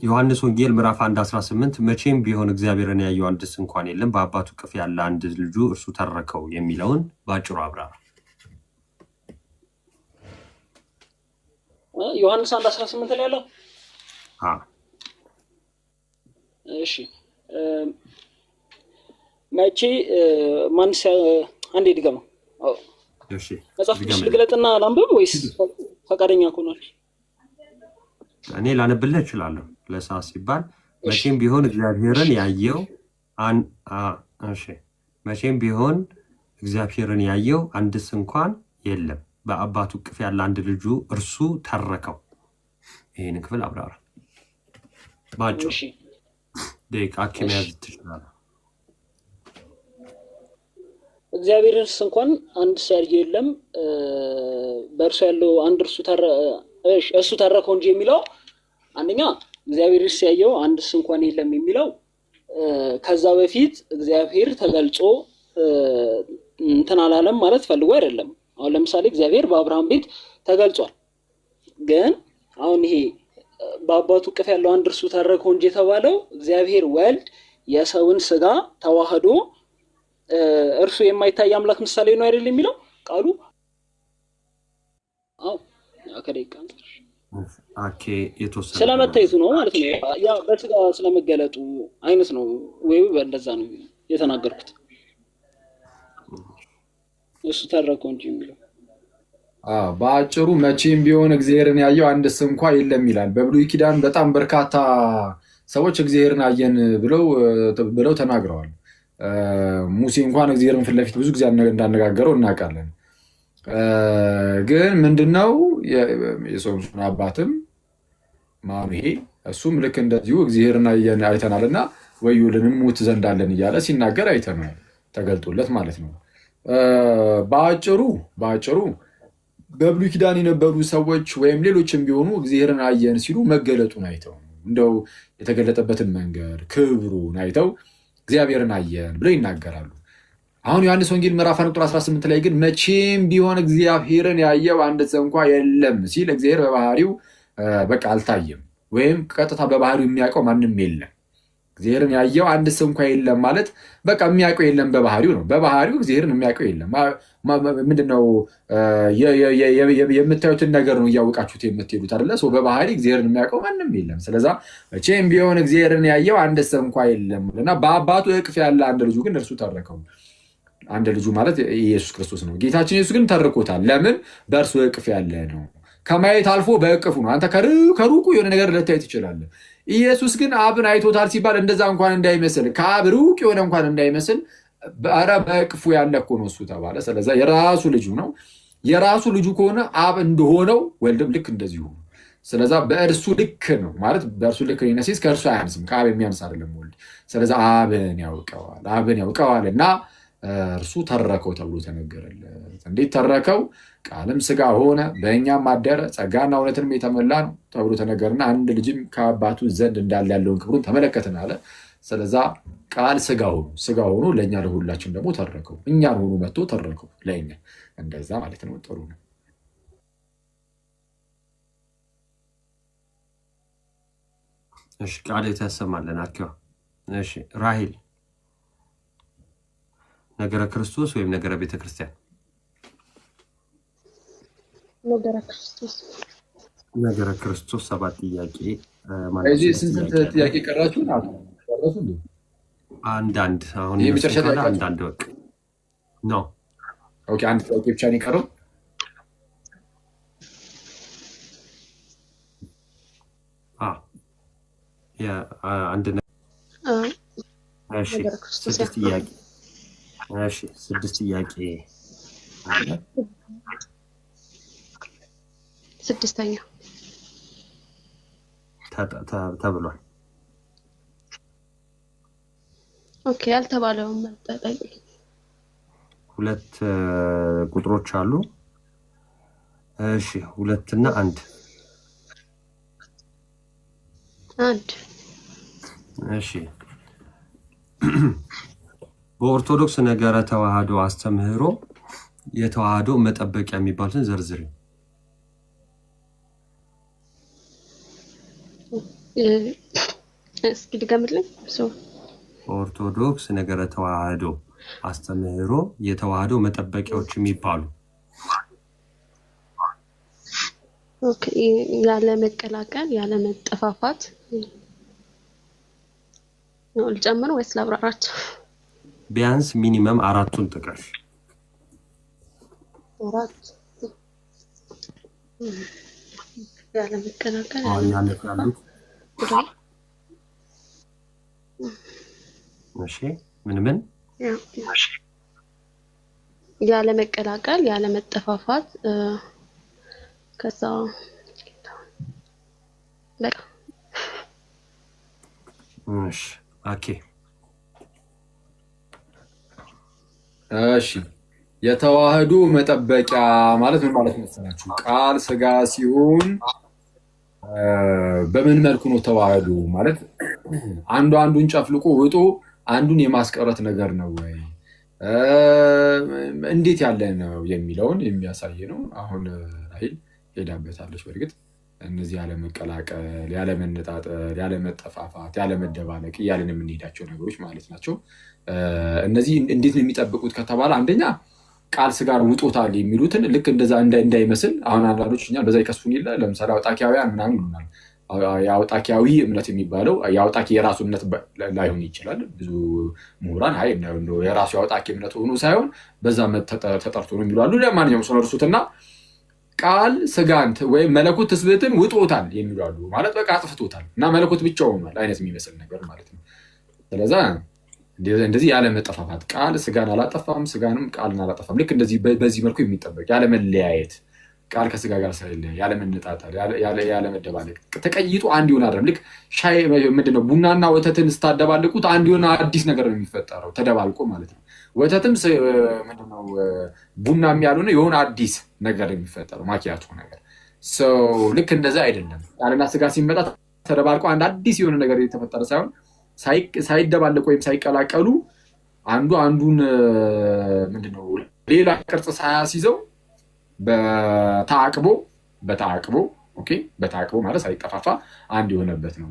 ዮሐንስ ወንጌል ምዕራፍ 1:18 መቼም ቢሆን እግዚአብሔርን ያየው አንድስ እንኳን የለም፣ በአባቱ እቅፍ ያለ አንድ ልጁ እርሱ ተረከው የሚለውን ባጭሩ አብራራ። ዮሐንስ 1:18 ላይ ያለው እሺ መቼ ማንስ አንዴ ድገማ። እሺ መጽሐፍ ቅዱስ ልግለጥና ላንብብ ወይስ ፈቃደኛ ከሆናችሁ? እኔ ላነብልህ እችላለሁ ለሰዓት ሲባል። መቼም ቢሆን እግዚአብሔርን ያየው እሺ መቼም ቢሆን እግዚአብሔርን ያየው አንድስ እንኳን የለም፣ በአባቱ እቅፍ ያለ አንድ ልጁ እርሱ ተረከው። ይህን ክፍል አብራራ ባጭሩ። ደቂቃ መያዝ ትችላለህ። እግዚአብሔርስ እንኳን አንድ ሲያየ የለም፣ በእርሱ ያለው አንድ እሱ ተረከው እንጂ የሚለው አንደኛ እግዚአብሔርስ ሲያየው አንድስ እንኳን የለም የሚለው ከዛ በፊት እግዚአብሔር ተገልጾ እንትን አላለም ማለት ፈልጎ አይደለም። አሁን ለምሳሌ እግዚአብሔር በአብርሃም ቤት ተገልጿል። ግን አሁን ይሄ በአባቱ እቅፍ ያለው አንድ እርሱ ተረከው እንጂ የተባለው እግዚአብሔር ወልድ የሰውን ስጋ ተዋህዶ እርሱ የማይታይ አምላክ ምሳሌ ነው አይደል የሚለው ቃሉ። ስለመታየቱ ነው ማለት ነው። ያ በስጋ ስለመገለጡ አይነት ነው ወይ እንደዛ ነው የተናገርኩት። እሱ ተረከው እንጂ የሚለው በአጭሩ መቼም ቢሆን እግዚአብሔርን ያየው አንድስ እንኳ የለም ይላል። በብሉይ ኪዳን በጣም በርካታ ሰዎች እግዚአብሔርን አየን ብለው ተናግረዋል። ሙሴ እንኳን እግዚአብሔርን ፊት ለፊት ብዙ ጊዜ እንዳነጋገረው እናውቃለን። ግን ምንድነው የሶምሶን አባትም ማኑሄ እሱም ልክ እንደዚሁ እግዚአብሔርን አይተናልና ወዮልን ሞት ዘንድ አለን እያለ ሲናገር አይተናል፣ ተገልጦለት ማለት ነው። በአጭሩ በብሉይ ኪዳን የነበሩ ሰዎች ወይም ሌሎችም ቢሆኑ እግዚአብሔርን አየን ሲሉ መገለጡን አይተው እንደው የተገለጠበትን መንገድ ክብሩን አይተው እግዚአብሔርን አየን ብለው ይናገራሉ። አሁን ዮሐንስ ወንጌል ምዕራፍ 1 ቁጥር 18 ላይ ግን መቼም ቢሆን እግዚአብሔርን ያየው አንድስ እንኳ የለም ሲል እግዚአብሔር በባህሪው በቃ አልታየም፣ ወይም ቀጥታ በባህሪው የሚያውቀው ማንም የለም። እግዚአብሔርን ያየው አንድስ እንኳ የለም ማለት በቃ የሚያውቀው የለም በባህሪው ነው። በባህሪው እግዚአብሔርን የሚያውቀው የለም። ምንድነው የምታዩትን ነገር ነው እያወቃችሁት የምትሄዱት አይደለ? በባህሪ እግዚአብሔርን የሚያውቀው ማንም የለም። ስለዛ መቼም ቢሆን እግዚአብሔርን ያየው አንድስ እንኳ የለም እና በአባቱ እቅፍ ያለ አንድ ልጁ ግን እርሱ ተረከው። አንድ ልጁ ማለት ኢየሱስ ክርስቶስ ነው። ጌታችን ኢየሱስ ግን ተርኮታል። ለምን? በእርሱ እቅፍ ያለ ነው። ከማየት አልፎ በእቅፉ ነው። አንተ ከሩቁ የሆነ ነገር ልታይ ትችላለህ። ኢየሱስ ግን አብን አይቶታል ሲባል እንደዛ እንኳን እንዳይመስል፣ ከአብ ሩቅ የሆነ እንኳን እንዳይመስል ኧረ በእቅፉ ያለ እኮ ነው እሱ ተባለ። ስለዛ የራሱ ልጁ ነው። የራሱ ልጁ ከሆነ አብ እንደሆነው ወልድም ልክ እንደዚሁ ነው። ስለዛ በእርሱ ልክ ነው ማለት በእርሱ ልክ ነሲስ ከእርሱ አያንስም፣ ከአብ የሚያንስ አይደለም ወልድ። ስለዛ አብን ያውቀዋል እና እርሱ ተረከው ተብሎ ተነገረለት። እንዴት ተረከው? ቃልም ስጋ ሆነ በእኛም አደረ፣ ጸጋና እውነትንም የተመላ ነው ተብሎ ተነገርና አንድ ልጅም ከአባቱ ዘንድ እንዳለ ያለውን ክብሩን ተመለከትን አለ። ስለዛ ቃል ስጋ ሆኖ ለእኛ ለሁላችን ደግሞ ተረከው፣ እኛን ሆኖ መጥቶ ተረከው ለእኛ። እንደዛ ማለት ነው። ጥሩ ነው። እሺ ቃል የተሰማለን አኪዋ። እሺ ራሂል ነገረ ክርስቶስ ወይም ነገረ ቤተክርስቲያን? ነገረ ክርስቶስ 7 ጥያቄ ማለት ነው። ስንት ጥያቄ ቀራችሁ? አንዳንድ አሁን አንዳንድ ወቅ ነው። ኦኬ አንድ ጥያቄ ብቻ ነው የቀረው። አንድ እሺ 6 ጥያቄ እሺ 6 ጥያቄ አለ። 6ኛ ተብሏል። ኦኬ ያልተባለውን መጠጠቅ 2 ቁጥሮች አሉ። እሺ 2 እና 1 እሺ በኦርቶዶክስ ነገረ ተዋህዶ አስተምህሮ የተዋህዶ መጠበቂያ የሚባሉትን ዘርዝሪ። እስኪ ድገምልኝ። ኦርቶዶክስ ነገረ ተዋህዶ አስተምህሮ የተዋህዶ መጠበቂያዎች የሚባሉ ያለ መቀላቀል፣ ያለ መጠፋፋት ነው። ልጨምር ወይስ ላብራራቸው? ቢያንስ ሚኒመም 4ቱን ጥቀሽ። 4 ያለ መቀላቀል፣ እሺ ምን ያለ መቀላቀል፣ ያለ መጠፋፋት ከዛ በቃ እሺ ኦኬ እሺ የተዋህዶ መጠበቂያ ማለት ምን ማለት መሰላችሁ? ቃል ስጋ ሲሆን በምን መልኩ ነው ተዋህዶ ማለት? አንዱ አንዱን ጨፍልቆ ውጦ አንዱን የማስቀረት ነገር ነው ወይ እንዴት ያለ ነው የሚለውን የሚያሳይ ነው። አሁን ራሂል ሄዳበታለች። በእርግጥ እነዚህ ያለመቀላቀል፣ ያለመነጣጠል፣ ያለመጠፋፋት፣ ያለመደባለቅ እያለን የምንሄዳቸው ነገሮች ማለት ናቸው። እነዚህ እንዴት ነው የሚጠብቁት ከተባለ አንደኛ ቃል ስጋን ውጦታል የሚሉትን ልክ እንደዛ እንዳይመስል አሁን አንዳንዶች እኛን በዛ ይከሱን የለ ለምሳሌ አውጣኪያውያን ምናምን ይሉናል። የአውጣኪያዊ እምነት የሚባለው የአውጣኪ የራሱ እምነት ላይሆን ይችላል። ብዙ ምሁራን አይ የራሱ የአውጣኪ እምነት ሆኖ ሳይሆን በዛ ተጠርቶ ነው የሚሉ አሉ። ለማንኛውም ሰው እርሱትና ቃል ስጋን ወይም መለኮት ትስብእትን ውጦታል የሚሉ አሉ። ማለት በቃ አጥፍቶታል እና መለኮት ብቻ ሆኗል አይነት የሚመስል ነገር ማለት ነው። ስለዛ እንደዚህ ያለ መጠፋፋት ቃል ስጋን አላጠፋም፣ ስጋንም ቃልን አላጠፋም። ልክ እንደዚህ በዚህ መልኩ የሚጠበቅ ያለ መለያየት፣ ቃል ከስጋ ጋር ሳይለያይ ያለ መነጣጠል፣ ያለ መደባለቅ ተቀይጦ አንድ ይሆን አይደለም። ልክ ሻይ ምንድነው ቡናና ወተትን ስታደባልቁት አንድ የሆነ አዲስ ነገር ነው የሚፈጠረው ተደባልቆ ማለት ነው። ወተትም ምንድነው ቡናም ያልሆነ የሆነ አዲስ ነገር የሚፈጠረው ማኪያቶ ነገር። ልክ እንደዛ አይደለም። ቃልና ስጋ ሲመጣ ተደባልቆ አንድ አዲስ የሆነ ነገር የተፈጠረ ሳይሆን ሳይደባለቁ ወይም ሳይቀላቀሉ አንዱ አንዱን ምንድነው ሌላ ቅርጽ ሳያስይዘው በተዓቅቦ ኦኬ፣ በተዓቅቦ ማለት ሳይጠፋፋ አንድ የሆነበት ነው።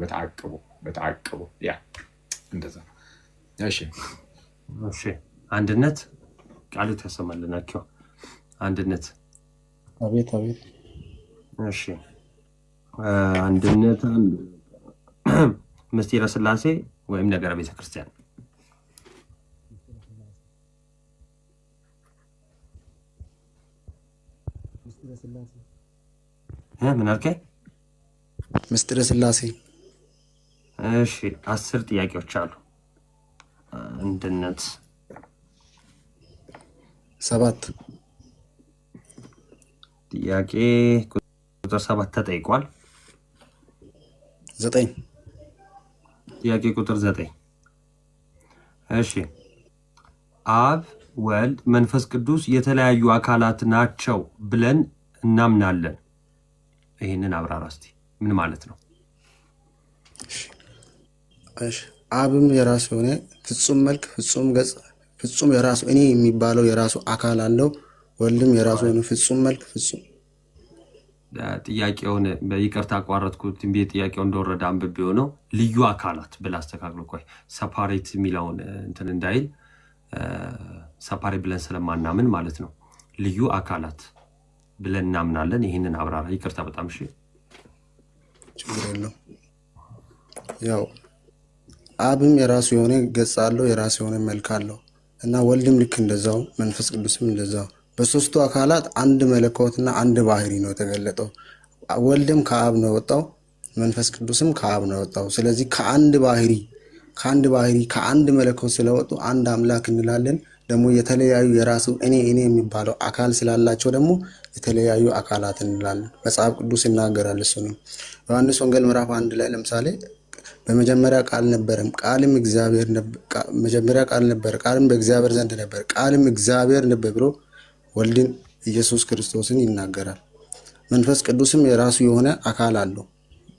በተዓቅቦ ያ እንደዛ ነው። እሺ አንድነት ቃሉ ተሰማልናቸው። አንድነት አቤት አቤት። እሺ አንድነት ምስጢረ ሥላሴ ወይም ነገረ ቤተክርስቲያን ምን አልከኝ? ምስጢረ ሥላሴ። እሺ 10 ጥያቄዎች አሉ። አንድነት 7 ጥያቄ ቁጥር 7 ተጠይቋል። 9 ጥያቄ ቁጥር 9 እሺ አብ ወልድ መንፈስ ቅዱስ የተለያዩ አካላት ናቸው ብለን እናምናለን። ይህንን አብራራ እስቲ። ምን ማለት ነው? እሺ አብም የራሱ የሆነ ፍጹም መልክ፣ ፍጹም ገጽ፣ ፍጹም የራሱ እኔ የሚባለው የራሱ አካል አለው። ወልድም የራሱ የሆነ ፍጹም መልክ፣ ፍጹም ጥያቄውን በይቅርታ አቋረጥኩት። ጥያቄው እንደወረደ አንብቤው ነው። ልዩ አካላት ብለህ አስተካክሎ ቆይ ሰፓሬት የሚለውን እንትን እንዳይል ሰፓሬት ብለን ስለማናምን ማለት ነው። ልዩ አካላት ብለን እናምናለን። ይህንን አብራራ። ይቅርታ በጣም እሺ። ችግር የለው። ያው አብም የራሱ የሆነ ገጽ አለው፣ የራሱ የሆነ መልክ አለው እና ወልድም ልክ እንደዛው፣ መንፈስ ቅዱስም እንደዛው በሶስቱ አካላት አንድ መለኮትና አንድ ባህሪ ነው የተገለጠው። ወልድም ከአብ ነው የወጣው፣ መንፈስ ቅዱስም ከአብ ነው የወጣው። ስለዚህ ከአንድ ባህሪ ከአንድ መለኮት ስለወጡ አንድ አምላክ እንላለን። ደግሞ የተለያዩ የራሱ እኔ የሚባለው አካል ስላላቸው ደግሞ የተለያዩ አካላት እንላለን። መጽሐፍ ቅዱስ ይናገራል። እሱ ነው ዮሐንስ ወንጌል ምዕራፍ 1 ላይ ለምሳሌ በመጀመሪያ ቃል ነበረም፣ ቃልም እግዚአብሔር ነበር፣ መጀመሪያ ቃል ነበር፣ ቃልም በእግዚአብሔር ዘንድ ነበር፣ ቃልም እግዚአብሔር ነበር ብሎ ወልድን ኢየሱስ ክርስቶስን ይናገራል። መንፈስ ቅዱስም የራሱ የሆነ አካል አለው።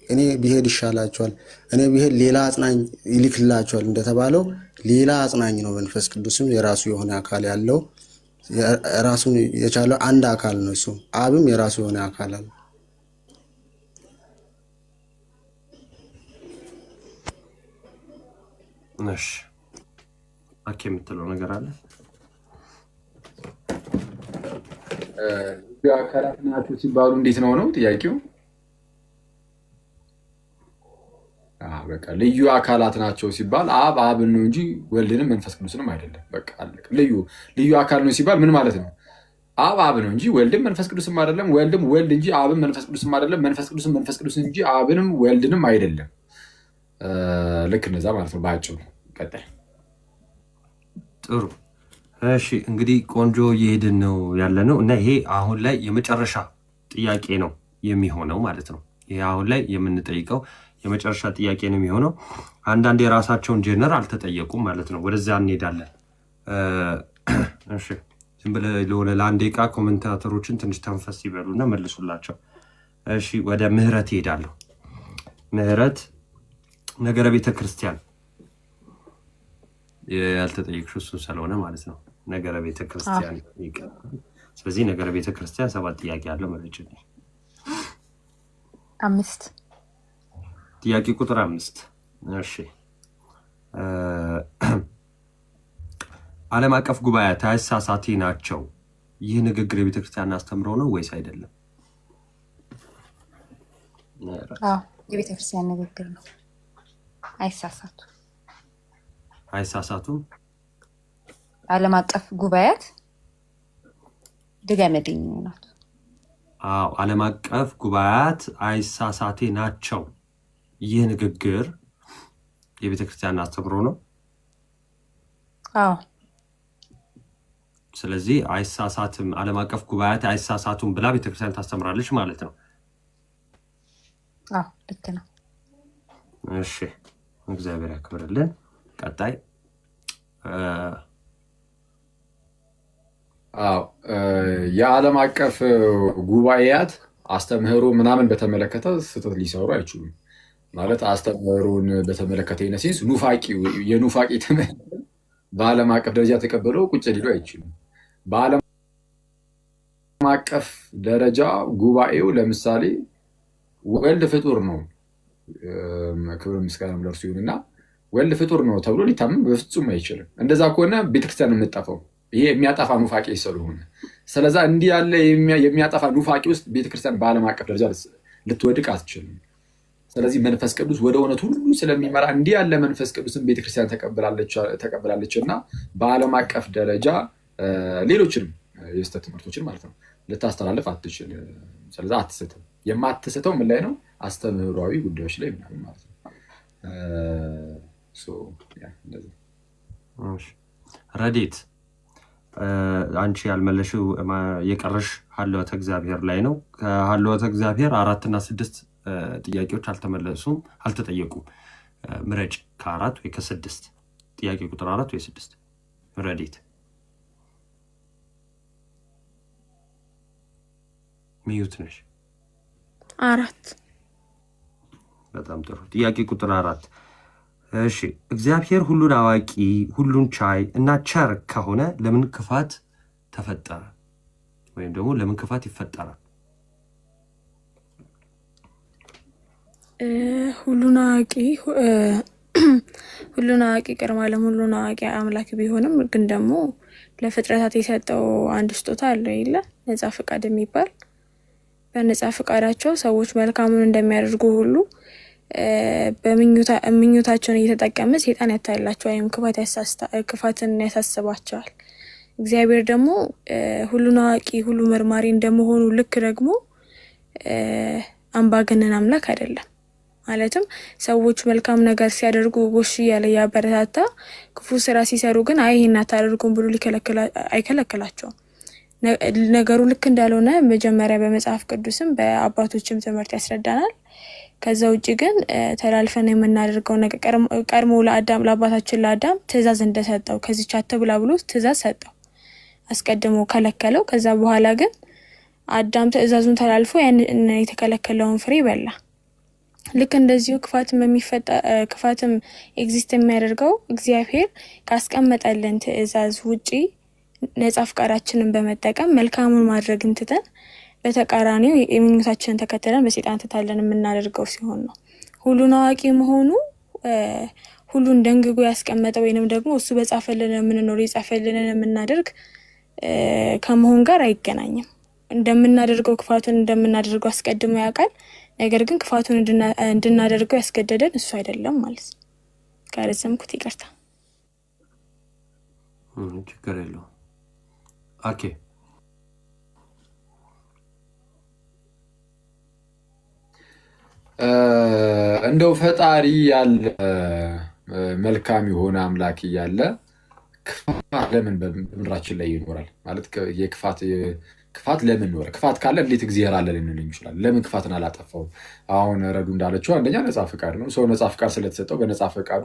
እኔ ብሄድ ይሻላቸዋል፣ እኔ ብሄድ ሌላ አጽናኝ ይልክላቸዋል እንደተባለው ሌላ አጽናኝ ነው። መንፈስ ቅዱስም የራሱ የሆነ አካል ያለው ራሱን የቻለው አንድ አካል ነው። እሱ አብም የራሱ የሆነ አካል አለው። እሺ አኬ የምትለው ነገር አለ? አካላት ናቸው ሲባሉ እንዴት ነው ጥያቄው? በቃ ልዩ አካላት ናቸው ሲባል አብን ነው እንጂ ወልድንም መንፈስ ቅዱስንም አይደለም። በቃ አለቀ። ልዩ አካል ነው ሲባል ምን ማለት ነው? አብ ነው እንጂ ወልድም መንፈስ ቅዱስም አይደለም። ወልድም ወልድ እንጂ አብም መንፈስ ቅዱስም አይደለም። መንፈስ ቅዱስም መንፈስ ቅዱስ እንጂ አብንም ወልድንም አይደለም። ልክ እነዛ ማለት ነው። በአጭሩ ቀጥል። ጥሩ። እሺ እንግዲህ ቆንጆ እየሄድን ነው ያለ ነው እና ይሄ አሁን ላይ የመጨረሻ ጥያቄ ነው የሚሆነው ማለት ነው። ይሄ አሁን ላይ የምንጠይቀው የመጨረሻ ጥያቄ ነው የሚሆነው። አንዳንድ የራሳቸውን ጀነር አልተጠየቁም ማለት ነው። ወደዛ እንሄዳለን። እሺ ዝም ብለህ ለሆነ ለአንድ ደቂቃ ኮሜንታተሮችን ትንሽ ተንፈስ ይበሉና መልሱላቸው። እሺ ወደ ምህረት ይሄዳለሁ። ምህረት ነገረ ቤተ ክርስቲያን ያልተጠየቅሽው እሱን ስለሆነ ማለት ነው። ነገረ ቤተ ክርስቲያን ይቀርባል። ስለዚህ ነገረ ቤተ ክርስቲያን 7 ጥያቄ አለው ማለት ነው። 5 ጥያቄ ቁጥር 5 እሺ ዓለም አቀፍ ጉባኤያት አሳሳቲ ናቸው። ይህ ንግግር የቤተ ክርስቲያን አስተምሮ ነው ወይስ አይደለም? የቤተ ክርስቲያን ንግግር ነው። አይሳሳቱም። ዓለም አቀፍ ጉባኤያት ድገምልኝ ናት። ዓለም አቀፍ ጉባኤያት አይሳሳቴ ናቸው። ይህ ንግግር የቤተ ክርስቲያን አስተምሮ ነው። ስለዚህ አይሳሳትም። ዓለም አቀፍ ጉባኤያት አይሳሳቱም ብላ ቤተክርስቲያን ታስተምራለች ማለት ነው። ልክ ነው። እሺ እግዚአብሔር ያክብርልን። ቀጣይ የዓለም አቀፍ ጉባኤያት አስተምህሮ ምናምን በተመለከተ ስህተት ሊሰሩ አይችሉም። ማለት አስተምህሮን በተመለከተ ይነሲንስ የኑፋቂ ትምህርት በዓለም አቀፍ ደረጃ ተቀበለው ቁጭ ሊሉ አይችሉም። በዓለም አቀፍ ደረጃ ጉባኤው ለምሳሌ ወልድ ፍጡር ነው፣ ክብር ምስጋና ለእርሱ ይሁንና ወልድ ፍጡር ነው ተብሎ ሊታመን በፍጹም አይችልም። እንደዛ ከሆነ ቤተክርስቲያን የምጠፋው ይሄ የሚያጠፋ ኑፋቄ ስለሆነ፣ ስለዛ እንዲህ ያለ የሚያጠፋ ኑፋቄ ውስጥ ቤተክርስቲያን በዓለም አቀፍ ደረጃ ልትወድቅ አትችልም። ስለዚህ መንፈስ ቅዱስ ወደ እውነት ሁሉ ስለሚመራ እንዲህ ያለ መንፈስ ቅዱስን ቤተክርስቲያን ተቀብላለች እና በዓለም አቀፍ ደረጃ ሌሎችንም የስህተት ትምህርቶችን ማለት ነው ልታስተላልፍ አትችልም። ስለዚ አትስትም። የማትስተው ምን ላይ ነው? አስተምህሯዊ ጉዳዮች ላይ ምናምን ማለት ነው። ረዴት አንቺ ያልመለሽው የቀረሽ ሀልወተ እግዚአብሔር ላይ ነው። ከሀልወተ እግዚአብሔር 4 እና 6 ጥያቄዎች አልተጠየቁም። ምረጭ ከ4 ወይ ከ6 ጥያቄ ቁጥር 4 ወይ 6 ረዴት ሚዩት ነሽ። 4 በጣም ጥሩ። ጥያቄ ቁጥር 4 እሺ እግዚአብሔር ሁሉን አዋቂ ሁሉን ቻይ እና ቸር ከሆነ ለምን ክፋት ተፈጠረ? ወይም ደግሞ ለምን ክፋት ይፈጠራል? ሁሉን አዋቂ ቅድመ ዓለም ሁሉን አዋቂ አምላክ ቢሆንም ግን ደግሞ ለፍጥረታት የሰጠው አንድ ስጦታ አለ የለ ነፃ ፈቃድ የሚባል። በነፃ ፈቃዳቸው ሰዎች መልካሙን እንደሚያደርጉ ሁሉ በምኞታቸውን እየተጠቀመ ሰይጣን ያታልላቸዋል ወይም ክፋትን ያሳስባቸዋል። እግዚአብሔር ደግሞ ሁሉን አዋቂ ሁሉ መርማሪ እንደመሆኑ ልክ ደግሞ አምባገነን አምላክ አይደለም። ማለትም ሰዎች መልካም ነገር ሲያደርጉ ጎሽ እያለ ያበረታታ፣ ክፉ ስራ ሲሰሩ ግን አይ ይሄን አታደርጉም ብሎ አይከለክላቸውም። ነገሩ ልክ እንዳልሆነ መጀመሪያ በመጽሐፍ ቅዱስም በአባቶችም ትምህርት ያስረዳናል። ከዛ ውጭ ግን ተላልፈን የምናደርገው ነገር ቀድሞ ለአባታችን ለአዳም ትእዛዝ እንደሰጠው ከዚች አትብላ ብሎ ትእዛዝ ሰጠው፣ አስቀድሞ ከለከለው። ከዛ በኋላ ግን አዳም ትእዛዙን ተላልፎ ያን የተከለከለውን ፍሬ በላ። ልክ እንደዚሁ ክፋትም ኤግዚስት የሚያደርገው እግዚአብሔር ካስቀመጠልን ትእዛዝ ውጪ ነፃ ፈቃዳችንን በመጠቀም መልካሙን ማድረግን ትተን በተቃራኒው የምኞታችንን ተከትለን በሰይጣን ተታለን የምናደርገው ሲሆን ነው። ሁሉን አዋቂ መሆኑ ሁሉን ደንግጎ ያስቀመጠ ወይንም ደግሞ እሱ በጻፈልን የምንኖር የጻፈልንን የምናደርግ ከመሆን ጋር አይገናኝም። እንደምናደርገው ክፋቱን እንደምናደርገው አስቀድሞ ያውቃል። ነገር ግን ክፋቱን እንድናደርገው ያስገደደን እሱ አይደለም ማለት ነው። ካረዘምኩት ይቅርታ። ችግር የለውም። ኦኬ እንደው ፈጣሪ ያለ መልካም የሆነ አምላክ እያለ ክፋት ለምን በምድራችን ላይ ይኖራል ማለት ክፋት ለምን ኖረ? ክፋት ካለ እንዴት እግዚአብሔር አለ ልንል እንችላለን? ለምን ክፋትን አላጠፋው? አሁን ረዱ እንዳለችው አንደኛ ነፃ ፈቃድ ነው። ሰው ነፃ ፈቃድ ስለተሰጠው በነፃ ፈቃዱ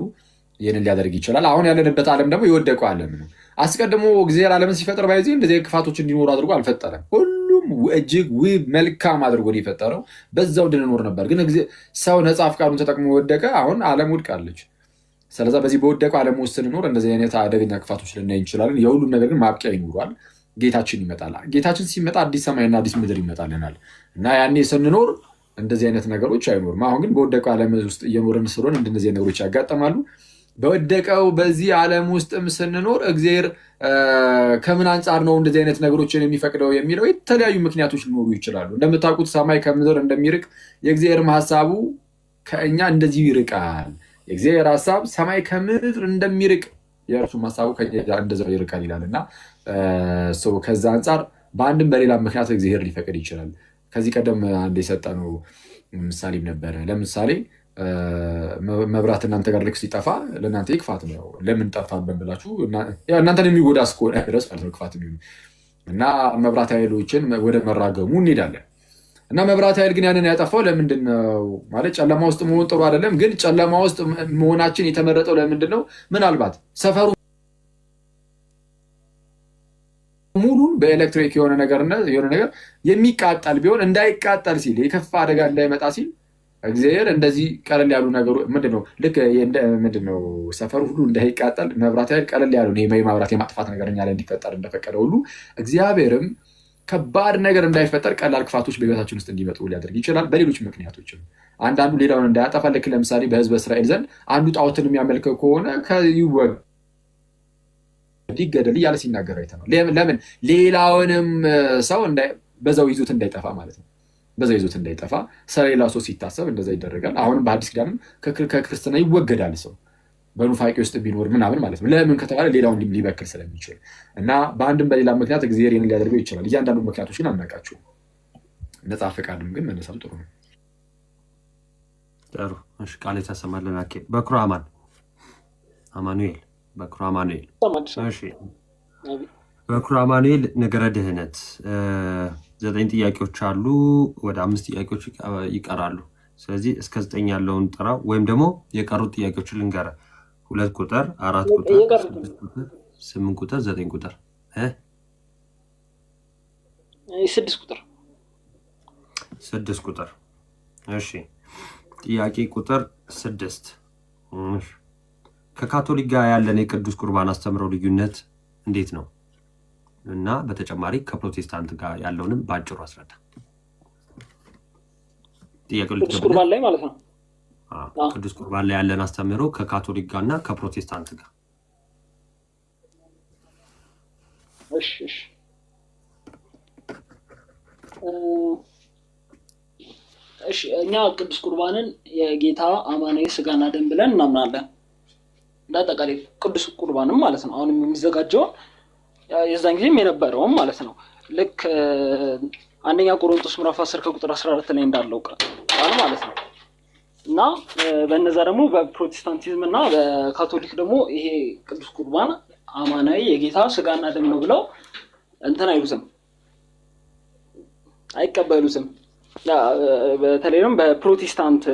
ይህንን ሊያደርግ ይችላል። አሁን ያለንበት ዓለም ደግሞ የወደቀው ዓለም ነው። አስቀድሞ እግዚአብሔር ዓለምን ሲፈጥር ባይዚ እንደዚህ ክፋቶች እንዲኖሩ አድርጎ አልፈጠረም። ሁሉም እጅግ ውብ መልካም አድርጎ የፈጠረው በዛው እንድንኖር ነበር። ግን ሰው ነፃ ፈቃዱን ተጠቅሞ ወደቀ። አሁን ዓለም ወድቃለች። ስለዛ በዚህ በወደቀው ዓለም ውስጥ ስንኖር እንደዚህ አይነት አደገኛ ክፋቶች ልናይ እንችላለን። የሁሉም ነገር ግን ማብቂያ ይኖሯል። ጌታችን ይመጣል። ጌታችን ሲመጣ አዲስ ሰማይና አዲስ ምድር ይመጣልናል እና ያኔ ስንኖር እንደዚህ አይነት ነገሮች አይኖርም። አሁን ግን በወደቀው ዓለም ውስጥ እየኖርን ስለሆነ እንደዚህ ነገሮች ያጋጠማሉ። በወደቀው በዚህ ዓለም ውስጥም ስንኖር እግዚአብሔር ከምን አንጻር ነው እንደዚህ አይነት ነገሮችን የሚፈቅደው የሚለው የተለያዩ ምክንያቶች ሊኖሩ ይችላሉ። እንደምታውቁት ሰማይ ከምድር እንደሚርቅ የእግዚአብሔርም ሀሳቡ ከእኛ እንደዚሁ ይርቃል። የእግዚአብሔር ሀሳብ ሰማይ ከምድር እንደሚርቅ የእርሱም ሀሳቡ እንደዛው ይርቃል ይላል እና ከዛ አንጻር በአንድም በሌላ ምክንያት እግዚአብሔር ሊፈቅድ ይችላል። ከዚህ ቀደም አንድ የሰጠነው ምሳሌም ነበረ። ለምሳሌ መብራት እናንተ ጋር ልክ ሲጠፋ ለእናንተ ክፋት ነው። ለምን ጠፋብን ብላችሁ እናንተን የሚጎዳ እስከሆነ ድረስ ማለት ነው ክፋት የሚሆኑ እና መብራት ኃይሎችን ወደ መራገሙ እንሄዳለን እና መብራት ኃይል ግን ያንን ያጠፋው ለምንድን ነው ማለት ጨለማ ውስጥ መሆን ጥሩ አይደለም። ግን ጨለማ ውስጥ መሆናችን የተመረጠው ለምንድን ነው? ምናልባት ሰፈሩ ሙሉን በኤሌክትሪክ የሆነ ነገር የሚቃጠል ቢሆን እንዳይቃጠል ሲል የከፋ አደጋ እንዳይመጣ ሲል እግዚአብሔር እንደዚህ ቀለል ያሉ ነገሩ ምንድነው ልክ ምንድነው ሰፈሩ ሁሉ እንዳይቃጠል መብራት ኃይል ቀለል ያሉ የማብራት የማጥፋት ነገር እኛ ላይ እንዲፈጠር እንደፈቀደ ሁሉ እግዚአብሔርም ከባድ ነገር እንዳይፈጠር ቀላል ክፋቶች በህይወታችን ውስጥ እንዲመጡ ሊያደርግ ይችላል። በሌሎች ምክንያቶችም አንዳንዱ ሌላውን እንዳያጠፋ ልክ ለምሳሌ በህዝበ እስራኤል ዘንድ አንዱ ጣዖትን የሚያመልከው ከሆነ ይገደል እያለ ሲናገር አይተናል። ለምን ሌላውንም ሰው በዛው ይዞት እንዳይጠፋ ማለት ነው። በዛው ይዞት እንዳይጠፋ ስለሌላ ሰው ሲታሰብ እንደዛ ይደረጋል። አሁንም በአዲስ ኪዳንም ከክርስትና ይወገዳል ሰው በኑፋቄ ውስጥ ቢኖር ምናምን ማለት ነው። ለምን ከተባለ ሌላውን ሊበክል ስለሚችል እና በአንድም በሌላ ምክንያት እግዚአብሔር ይህንን ሊያደርገው ይችላል። እያንዳንዱ ምክንያቶች ግን አናውቃቸውም። ነፃ ፈቃድም ግን መነሳቱ ጥሩ ነው። ጥሩ እሺ፣ ቃል የተሰማለን በኩረ አማን አማኑኤል በኩረ አማኑኤል እሺ፣ በኩረ አማኑኤል ነገረ ድህነት 9 ጥያቄዎች አሉ። ወደ 5 ጥያቄዎች ይቀራሉ። ስለዚህ እስከ 9 ያለውን ጥራ ወይም ደግሞ የቀሩት ጥያቄዎችን ልንገረ 2 ቁጥር 4 ቁጥር 6 ቁጥር 8 ቁጥር 9 ቁጥር 6 ቁጥር እሺ። ጥያቄ ቁጥር 6 ከካቶሊክ ጋር ያለን የቅዱስ ቁርባን አስተምረው ልዩነት እንዴት ነው? እና በተጨማሪ ከፕሮቴስታንት ጋር ያለውንም በአጭሩ አስረዳ። ቅዱስ ቁርባን ላይ ማለት ነው። ቅዱስ ቁርባን ላይ ያለን አስተምሮ ከካቶሊክ ጋር እና ከፕሮቴስታንት ጋር። እሺ እኛ ቅዱስ ቁርባንን የጌታ አማናዊ ስጋና ደም ብለን እናምናለን። እንዳጠቃላይ ቅዱስ ቁርባንም ማለት ነው አሁንም የሚዘጋጀው የዛን ጊዜም የነበረውም ማለት ነው። ልክ አንደኛ ቆሮንቶስ ምዕራፍ 10 ከቁጥር 14 ላይ እንዳለው ቃል ማለት ነው። እና በእነዛ ደግሞ በፕሮቴስታንቲዝም እና በካቶሊክ ደግሞ ይሄ ቅዱስ ቁርባን አማናዊ የጌታ ስጋና ደም ነው ብለው እንትን አይሉትም፣ አይቀበሉትም። በተለይም በፕሮቴስታንት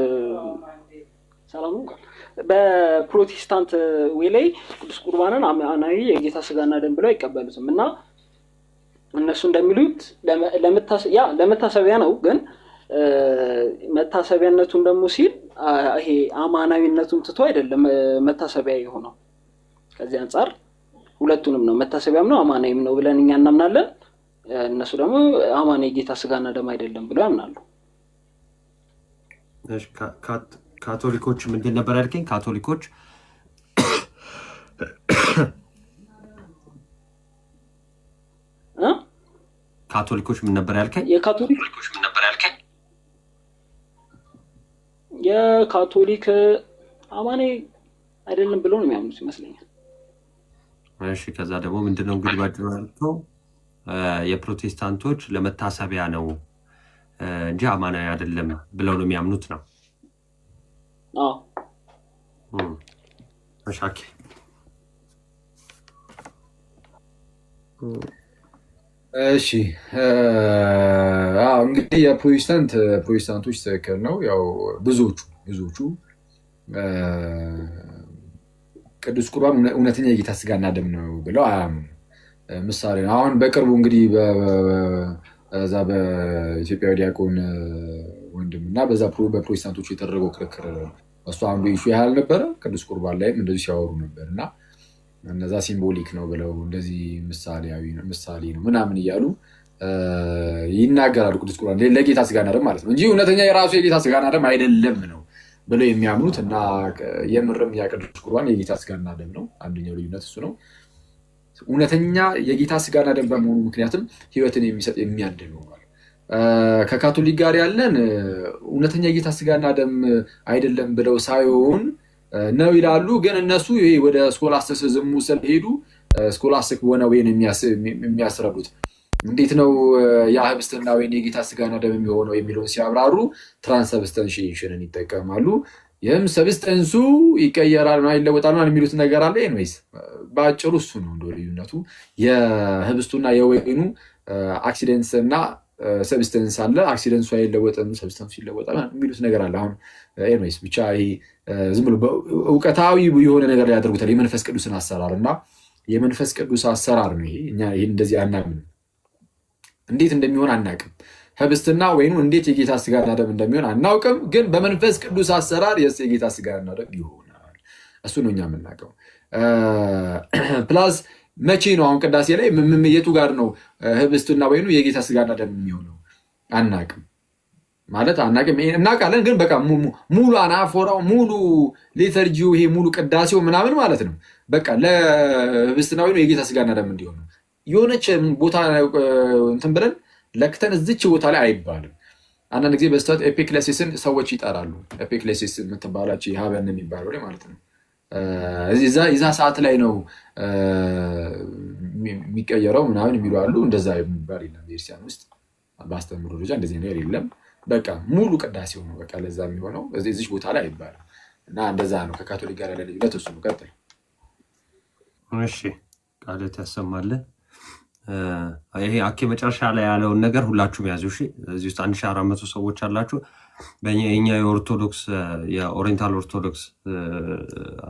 በፕሮቴስታንት ወይ ላይ ቅዱስ ቁርባንን አማናዊ የጌታ ስጋና ደም ብለው አይቀበሉትም። እና እነሱ እንደሚሉት ለመታሰቢያ ነው። ግን መታሰቢያነቱን ደግሞ ሲል ይሄ አማናዊነቱን ትቶ አይደለም መታሰቢያ የሆነው። ከዚህ አንጻር ሁለቱንም ነው፣ መታሰቢያም ነው አማናዊም ነው ብለን እኛ እናምናለን። እነሱ ደግሞ አማናዊ የጌታ ስጋና ደም አይደለም ብለው ያምናሉ። ካቶሊኮች ምንድን ነበር ያልከኝ? ካቶሊኮች ምን ነበር ያልከኝ? የካቶሊክ አማናዊ አይደለም ብለው ነው የሚያምኑት ይመስለኛል። እሺ፣ ከዛ ደግሞ ምንድነው እንግዲህ ባጭሩ ያልከው የፕሮቴስታንቶች ለመታሰቢያ ነው እንጂ አማናዊ አይደለም ብለው ነው የሚያምኑት ነው። አዎ እሻኪ እሺ እንግዲህ ፕሮቴስታንቶች ትክክል ነው። ያው ብዙዎቹ ቅዱስ ቁርባን እውነተኛ የጌታ ስጋና ደም ነው ብለው አያምኑ። ምሳሌ ነው። አሁን በቅርቡ እንግዲህ በዛ በኢትዮጵያዊ ዲያቆን ወንድም እና በዛ በፕሮቴስታንቶቹ የተደረገው ክርክር እሱ አንዱ ኢሹ ያህል ነበረ። ቅዱስ ቁርባን ላይም እንደዚህ ሲያወሩ ነበር እና እነዛ ሲምቦሊክ ነው ብለው እንደዚህ ምሳሌ ነው ምናምን እያሉ ይናገራሉ። ቅዱስ ቁርባን ለጌታ ስጋና ደም ማለት ነው እንጂ እውነተኛ የራሱ የጌታ ስጋና ደም አይደለም ነው ብለው የሚያምኑት እና የምርም ያ ቅዱስ ቁርባን የጌታ ስጋና ደም ነው። አንደኛው ልዩነት እሱ ነው። እውነተኛ የጌታ ስጋና ደም በመሆኑ ምክንያትም ሕይወትን የሚሰጥ የሚያድን ነው። ከካቶሊክ ጋር ያለን እውነተኛ የጌታ ስጋና ደም አይደለም ብለው ሳይሆን ነው ይላሉ። ግን እነሱ ይሄ ወደ ስኮላስቲሲዝሙ ስለሄዱ ስኮላስቲክ በሆነ ወይ የሚያስረዱት እንዴት ነው የህብስትና ወይን የጌታ ስጋና ደም የሚሆነው የሚለውን ሲያብራሩ ትራንስሰብስታንሺዬሽንን ይጠቀማሉ። ይህም ሰብስተንሱ ይቀየራል እና ይለወጣል የሚሉት ነገር አለ። ኤንዌይስ በአጭሩ እሱ ነው እንደ ልዩነቱ። የህብስቱና የወይኑ አክሲደንስ እና ሰብስተንስ አለ። አክሲደንሱ አይለወጥም፣ ሰብስተንሱ ይለወጣል የሚሉት ነገር አለ። አሁን ኤንዌይስ ብቻ ይሄ ዝም ብሎ እውቀታዊ የሆነ ነገር ላይ ያደርጉታል። የመንፈስ ቅዱስን አሰራር እና የመንፈስ ቅዱስ አሰራር ነው ይሄ። እኛ ይህን እንደዚህ አናምንም። እንዴት እንደሚሆን አናውቅም። ህብስትና ወይኑ እንዴት የጌታ ስጋና ደም እንደሚሆን አናውቅም። ግን በመንፈስ ቅዱስ አሰራር የጌታ ስጋና ደም ይሆናል። እሱ ነው እኛ የምናውቀው። ፕላስ መቼ ነው አሁን ቅዳሴ ላይ የቱ ጋር ነው ህብስቱና ወይኑ የጌታ ስጋና ደም የሚሆነው? አናውቅም ማለት አናውቅም። እናውቃለን ግን በቃ ሙሉ አናፎራው ሙሉ ሊተርጂው ይሄ ሙሉ ቅዳሴው ምናምን ማለት ነው በቃ ለህብስትና ወይኑ የጌታ ስጋና ደም እንዲሆን የሆነች ቦታ እንትን ብለን ለክተን እዚች ቦታ ላይ አይባልም። አንዳንድ ጊዜ በስተት ኤፒክሌሲስን ሰዎች ይጠራሉ። ኤፒክሌሲስ የምትባላቸው ሀበን የሚባለው ላይ ማለት ነው። እዛ ሰዓት ላይ ነው የሚቀየረው ምናምን የሚሉ አሉ። እንደዛ የሚባል የለም ቤተክርስቲያን ውስጥ በአስተምህሮ ደረጃ እንደዚህ ነገር የለም። በቃ ሙሉ ቅዳሴው ነው በቃ ለዛ የሚሆነው እዚች ቦታ ላይ አይባልም። እና እንደዛ ነው ከካቶሊክ ጋር ያለ ልዩነት እሱ ነው። ቀጥል። እሺ ቃልት ያሰማልን። ይሄ አኬ መጨረሻ ላይ ያለውን ነገር ሁላችሁም ያዙ። እሺ እዚህ ውስጥ 1400 ሰዎች አላችሁ። በእኛ የኦርቶዶክስ የኦሪየንታል ኦርቶዶክስ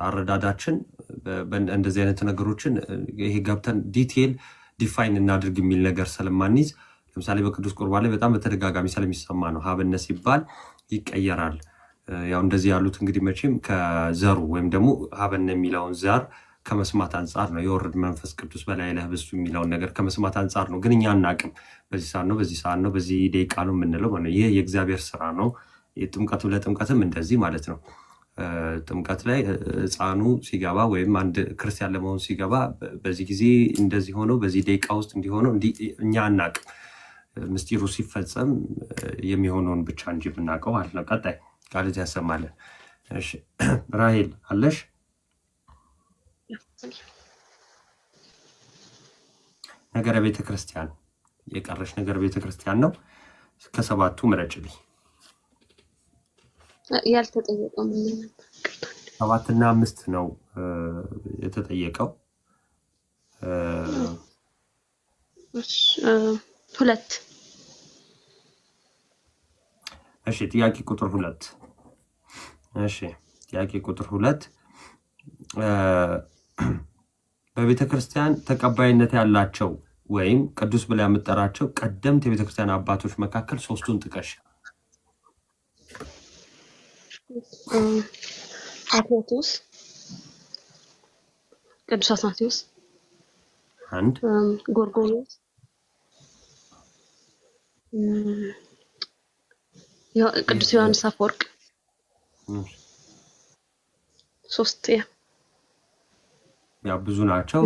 አረዳዳችን እንደዚህ አይነት ነገሮችን ይሄ ገብተን ዲቴል ዲፋይን እናድርግ የሚል ነገር ስለማንይዝ፣ ለምሳሌ በቅዱስ ቁርባን ላይ በጣም በተደጋጋሚ ስለሚሰማ ነው ሀበነ ሲባል ይቀየራል። ያው እንደዚህ ያሉት እንግዲህ መቼም ከዘሩ ወይም ደግሞ ሀበነ የሚለውን ዘር ከመስማት አንጻር ነው። የወረድ መንፈስ ቅዱስ በላይ ለህብስቱ የሚለውን ነገር ከመስማት አንጻር ነው። ግን እኛ አናቅም። በዚህ ሰዓት ነው፣ በዚህ ሰዓት ነው፣ በዚህ ደቂቃ ነው የምንለው። ይህ የእግዚአብሔር ስራ ነው። ጥምቀት ለጥምቀትም እንደዚህ ማለት ነው። ጥምቀት ላይ ህፃኑ ሲገባ ወይም አንድ ክርስቲያን ለመሆን ሲገባ በዚህ ጊዜ እንደዚህ ሆነው በዚህ ደቂቃ ውስጥ እንዲሆነው እኛ አናቅም። ምስጢሩ ሲፈጸም የሚሆነውን ብቻ እንጂ ብናውቀው ማለት ነው። ቀጣይ ቃልት ያሰማለን። እሺ ራሄል አለሽ? ነገረ ቤተክርስቲያን የቀረሽ ነገረ ቤተክርስቲያን ነው። ከሰባቱ ምረጭልኝ። ያልተጠየቀው ምን ነበር? 7 እና 5 ነው የተጠየቀው። 2 እሺ ጥያቄ ቁጥር 2 እሺ ጥያቄ ቁጥር 2 በቤተ ክርስቲያን ተቀባይነት ያላቸው ወይም ቅዱስ ብላ የምጠራቸው ቀደምት የቤተ ክርስቲያን አባቶች መካከል 3ቱን ጥቀሽ። አትናቴዎስ፣ ቅዱስ አትናቴዎስ፣ 1 ጎርጎርዮስ፣ ቅዱስ ዮሐንስ አፈወርቅ 3 ያ ብዙ ናቸው።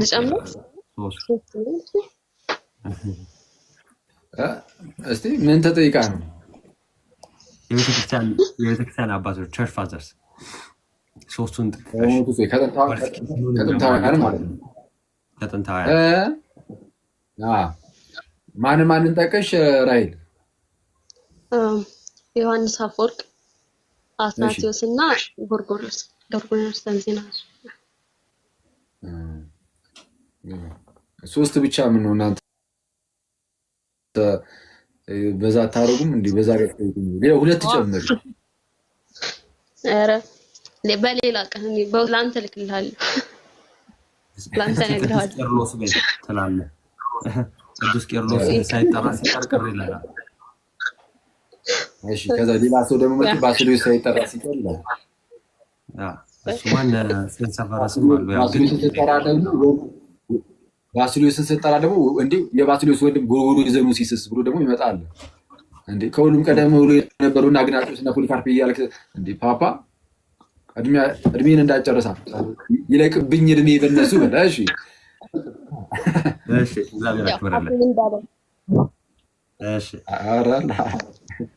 እስቲ ምን ተጠይቃ ነው? የቤተክርስቲያን አባቶች ቸርች ፋዘርስ 3ቱን ከጥንታውያን ማለት ነው። ከጥንታውያን ማንን ጠቀሽ ራይል? ዮሐንስ አፈወርቅ፣ አትናቴዎስ እና ጎርጎርዮስ እነዚህ ናቸው። ሶስት ብቻ ምን ነው እናንተ በዛ አታረጉም እንዴ? በዛ ሌላ ሁለት ጨምር። ኧረ በሌላ ቀን ለአንተ ልክልሃለሁ። ለአንተ እነግርሃለሁ። ቄርሎስ ቤት ትላለህ። ቅዱስ ቄርሎስ ሳይጠራ ሲቀር ቅር ይላል። እሺ ከዛ ሌላ ሰው ደግሞ መጥቶ ባስልዮስ ሳይጠራ ሲቀር ይላል። እሱማን ሰንሰፈራ ስም አሉ። ባስልዮስን ስጠራ ደግሞ እንዴ የባስልዮስ ወንድም ጎርጎርዮስ ብሎ ደግሞ ይመጣል እንዴ። ከሁሉም ቀደም ብሎ የነበሩና አግናጢዮስ እና ፖሊካርፕ እያልክ እንዴ ፓፓ እድሜን እንዳጨረሳ ይለቅብኝ እድሜ በነሱ በለ። እሺ እሺ እግዚአብሔር ያክብርልህ። እሺ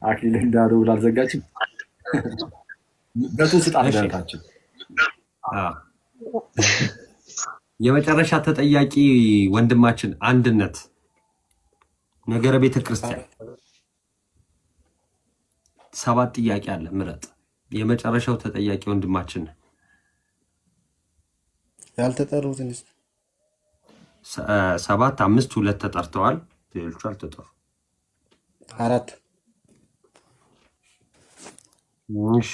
አክሊል እንዳለው ብላ አልዘጋችም። በቱ ስጣት ዳታችን የመጨረሻ ተጠያቂ ወንድማችን አንድነት ነገረ ቤተክርስቲያን 7 ጥያቄ አለ። ምረጥ። የመጨረሻው ተጠያቂ ወንድማችን ያልተጠሩትን 7 5 2 ተጠርተዋል። ሌሎቹ አልተጠሩ 4 እሺ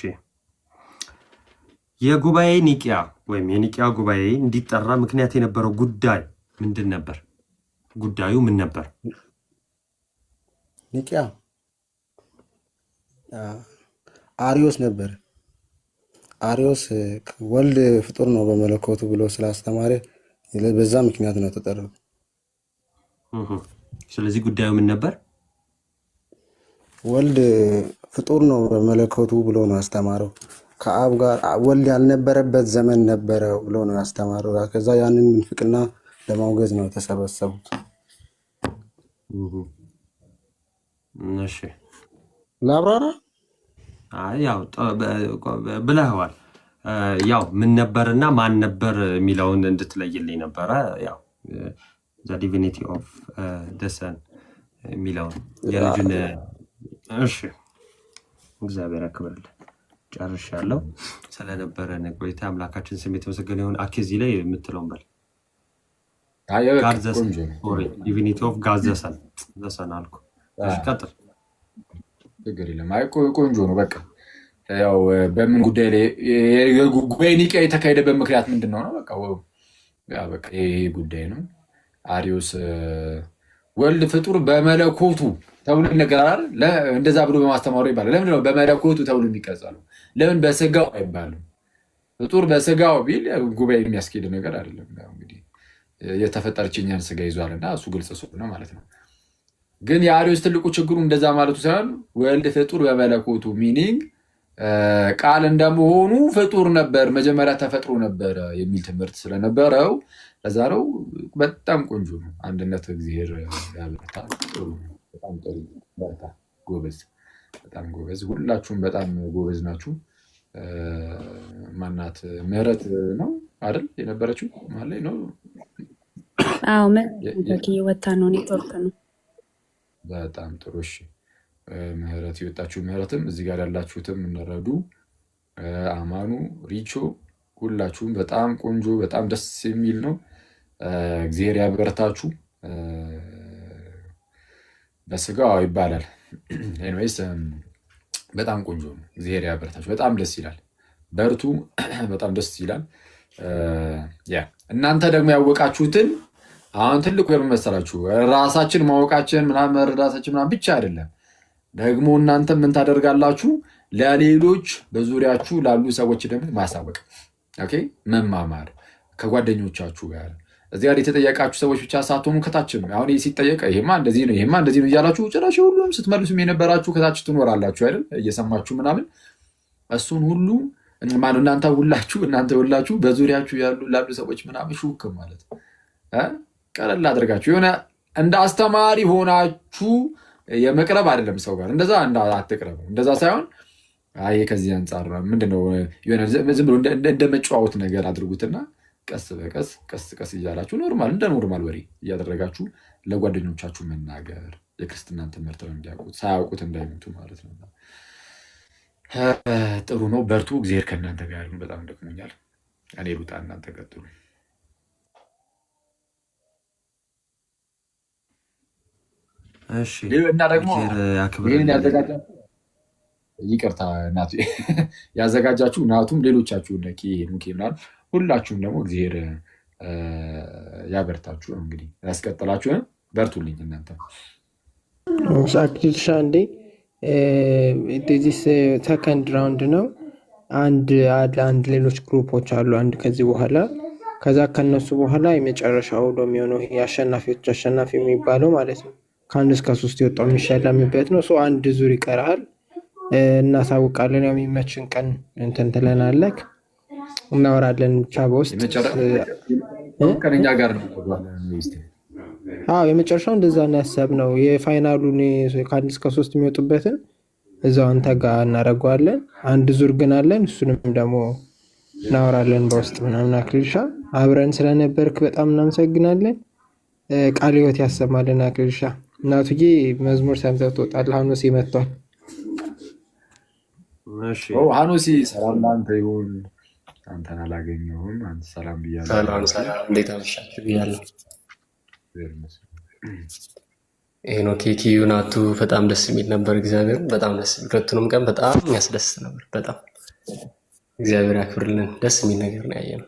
የጉባኤ ኒቂያ ወይም የኒቂያ ጉባኤ እንዲጠራ ምክንያት የነበረው ጉዳይ ምንድን ነበር? ጉዳዩ ምን ነበር? ኒቂያ አሪዮስ ነበር። አሪዮስ ወልድ ፍጡር ነው በመለኮቱ ብሎ ስላስተማረ በዛ ምክንያት ነው ተጠራው። ስለዚህ ጉዳዩ ምን ነበር? ወልድ ፍጡር ነው በመለኮቱ ብሎ ነው ያስተማረው። ከአብ ጋር ወልድ ያልነበረበት ዘመን ነበረ ብሎ ነው ያስተማረው። ከዛ ያንን ምንፍቅና ለማውገዝ ነው የተሰበሰቡት። እሺ ላብራራ። ያው ብለህዋል። ያው ምን ነበርና ማን ነበር የሚለውን እንድትለይልኝ ነበረ። ያው ዘ ዲቪኒቲ ኦፍ ዘ ሰን የሚለውን የልጁን። እሺ እግዚአብሔር ያክብርልህ። ጨርሻለሁ። ስለነበረ ቆይታ አምላካችን ስም የተመሰገነ ይሁን። አኬዚ ላይ የምትለውን በል። ዲቪኒቲ ኦፍ ጋድ ዘ ሰን አልኩ። ቀጥል። ችግር የለም። አይ ቆንጆ ነው። በቃ ያው በምን ጉዳይ ላይ የጉባኤ ኒቂያ የተካሄደበት ምክንያት ምንድን ነው? በቃ ይሄ ጉዳይ ነው። አሪዮስ ወልድ ፍጡር በመለኮቱ ተብሎ ይነገራል። እንደዛ ብሎ በማስተማሩ ይባላል። ለምንድን ነው በመለኮቱ ተብሎ የሚቀጸለው? ለምን በስጋው አይባልም? ፍጡር በስጋው ቢል ጉባኤ የሚያስኬድ ነገር አይደለም። እንግዲህ የተፈጠረች እኛን ስጋ ይዟልና እሱ ግልጽ ነው ማለት ነው። ግን የአሪዮስ ትልቁ ችግሩ እንደዛ ማለቱ ሳይሆን ወልድ ፍጡር በመለኮቱ ሚኒንግ ቃል እንደመሆኑ ፍጡር ነበር፣ መጀመሪያ ተፈጥሮ ነበረ የሚል ትምህርት ስለነበረው ለዛ ነው። በጣም ቆንጆ ነው። አንድነት እግዚአብሔር ያበርታ። በጣም ጥሩ በርታ። ጎበዝ፣ በጣም ጎበዝ። ሁላችሁም በጣም ጎበዝ ናችሁ። ማናት ምህረት ነው አይደል የነበረችው? ማለት ነው። አዎ ወታ ነው። ኔትወርክ ነው። በጣም ጥሩ። እሺ ምህረት የወጣችሁ ምህረትም እዚህ ጋር ያላችሁትም እንረዱ አማኑ ሪቾ ሁላችሁም በጣም ቆንጆ በጣም ደስ የሚል ነው። እግዚአብሔር ያበረታችሁ። በስጋው ይባላል። ኤኒዌይስ በጣም ቆንጆ ነው። እግዚአብሔር ያበረታችሁ። በጣም ደስ ይላል። በርቱ። በጣም ደስ ይላል። እናንተ ደግሞ ያወቃችሁትን አሁን ትልቁ መሰላችሁ ራሳችን ማወቃችን ምናምን መረዳታችን ምናምን ብቻ አይደለም። ደግሞ እናንተ ምን ታደርጋላችሁ? ለሌሎች በዙሪያችሁ ላሉ ሰዎች ደግሞ ማሳወቅ፣ ኦኬ፣ መማማር ከጓደኞቻችሁ ጋር እዚህ ጋር የተጠየቃችሁ ሰዎች ብቻ ሳትሆኑ ከታችም አሁን ሲጠየቅ ይሄማ እንደዚህ ነው ይሄማ እንደዚህ ነው እያላችሁ ጭራሽ ሁሉም ስትመልሱም የነበራችሁ ከታች ትኖራላችሁ አይደል? እየሰማችሁ ምናምን እሱን ሁሉ ማነው እናንተ ሁላችሁ በዙሪያችሁ ላሉ ሰዎች ምናምን ሹክ ማለት ቀለል አድርጋችሁ የሆነ እንደ አስተማሪ ሆናችሁ የመቅረብ አይደለም ሰው ጋር እንደዛ አትቅረቡ። እንደዛ ሳይሆን አይ ከዚህ አንጻር ምንድነው የሆነ ዝም ብሎ እንደ መጫወት ነገር አድርጉትና ቀስ በቀስ ቀስ እያላችሁ እንደ ኖርማል ወሬ እያደረጋችሁ ለጓደኞቻችሁ መናገር የክርስትናን ትምህርት ነው እንዲያውቁት ሳያውቁት እንዳይሞቱ ማለት ነው። ጥሩ ነው። በርቱ። እግዚአብሔር ከእናንተ ጋር ይሁን። በጣም ደክሞኛል። እኔ ሉጣ፣ እናንተ ቀጥሉ። እሺ እና ደግሞ እግዚአብሔር ይህን ያክብርልን። ያዘጋጃችሁ ይቅርታ ናቱ ያዘጋጃችሁ ናቱም ሌሎቻችሁ ነቂ ሄኖክ ምናምን ሁላችሁም ደግሞ እግዚአብሔር ያበርታችሁ ነው እንግዲህ ያስቀጥላችሁ። በርቱልኝ እናንተ አክሊልሻ እንዴ ዲስ ሰከንድ ራውንድ ነው። አንድ ሌሎች ግሩፖች አሉ። አንድ ከዚህ በኋላ ከዛ ከነሱ በኋላ የመጨረሻው የሚሆነው የአሸናፊዎች አሸናፊ የሚባለው ማለት ነው። ከ1 እስከ 3 የወጣው የሚሸለምበት ነው። አንድ ዙር ይቀርሃል። እናሳውቃለን። ያው የሚመችን ቀን እንትን ትለናለህ፣ እናወራለን ብቻ በውስጥ ከእኛ ጋር ነው። የመጨረሻው እንደዛ ነው ያሰብነው። የፋይናሉን ከ1 እስከ 3 የሚወጡበትን እዛው አንተ ጋር እናደርገዋለን። አንድ ዙር ግን አለን፣ እሱንም ደግሞ እናወራለን በውስጥ ምናምን። አክሊልሻ አብረን ስለነበርክ በጣም እናመሰግናለን። ቃለ ሕይወት ያሰማልን አክሊልሻ። እናቱዬ መዝሙር ሰምተህ ትወጣለህ። ሀኖሲ መጥቷል። ሀኖሲ ሰላም ለአንተ ይሁን። አንተን አላገኘሁም። አንተ ሰላም ብያለሁ። ሰላም እንዴት አመሻችሁ ብያለሁ። ሄኖክ ኪዩ ናቱ በጣም ደስ የሚል ነበር። እግዚአብሔር በጣም ደስ የሚል ሁለቱንም ቀን በጣም የሚያስደስት ነበር። በጣም እግዚአብሔር ያክብርልን። ደስ የሚል ነገር ነው ያየነው።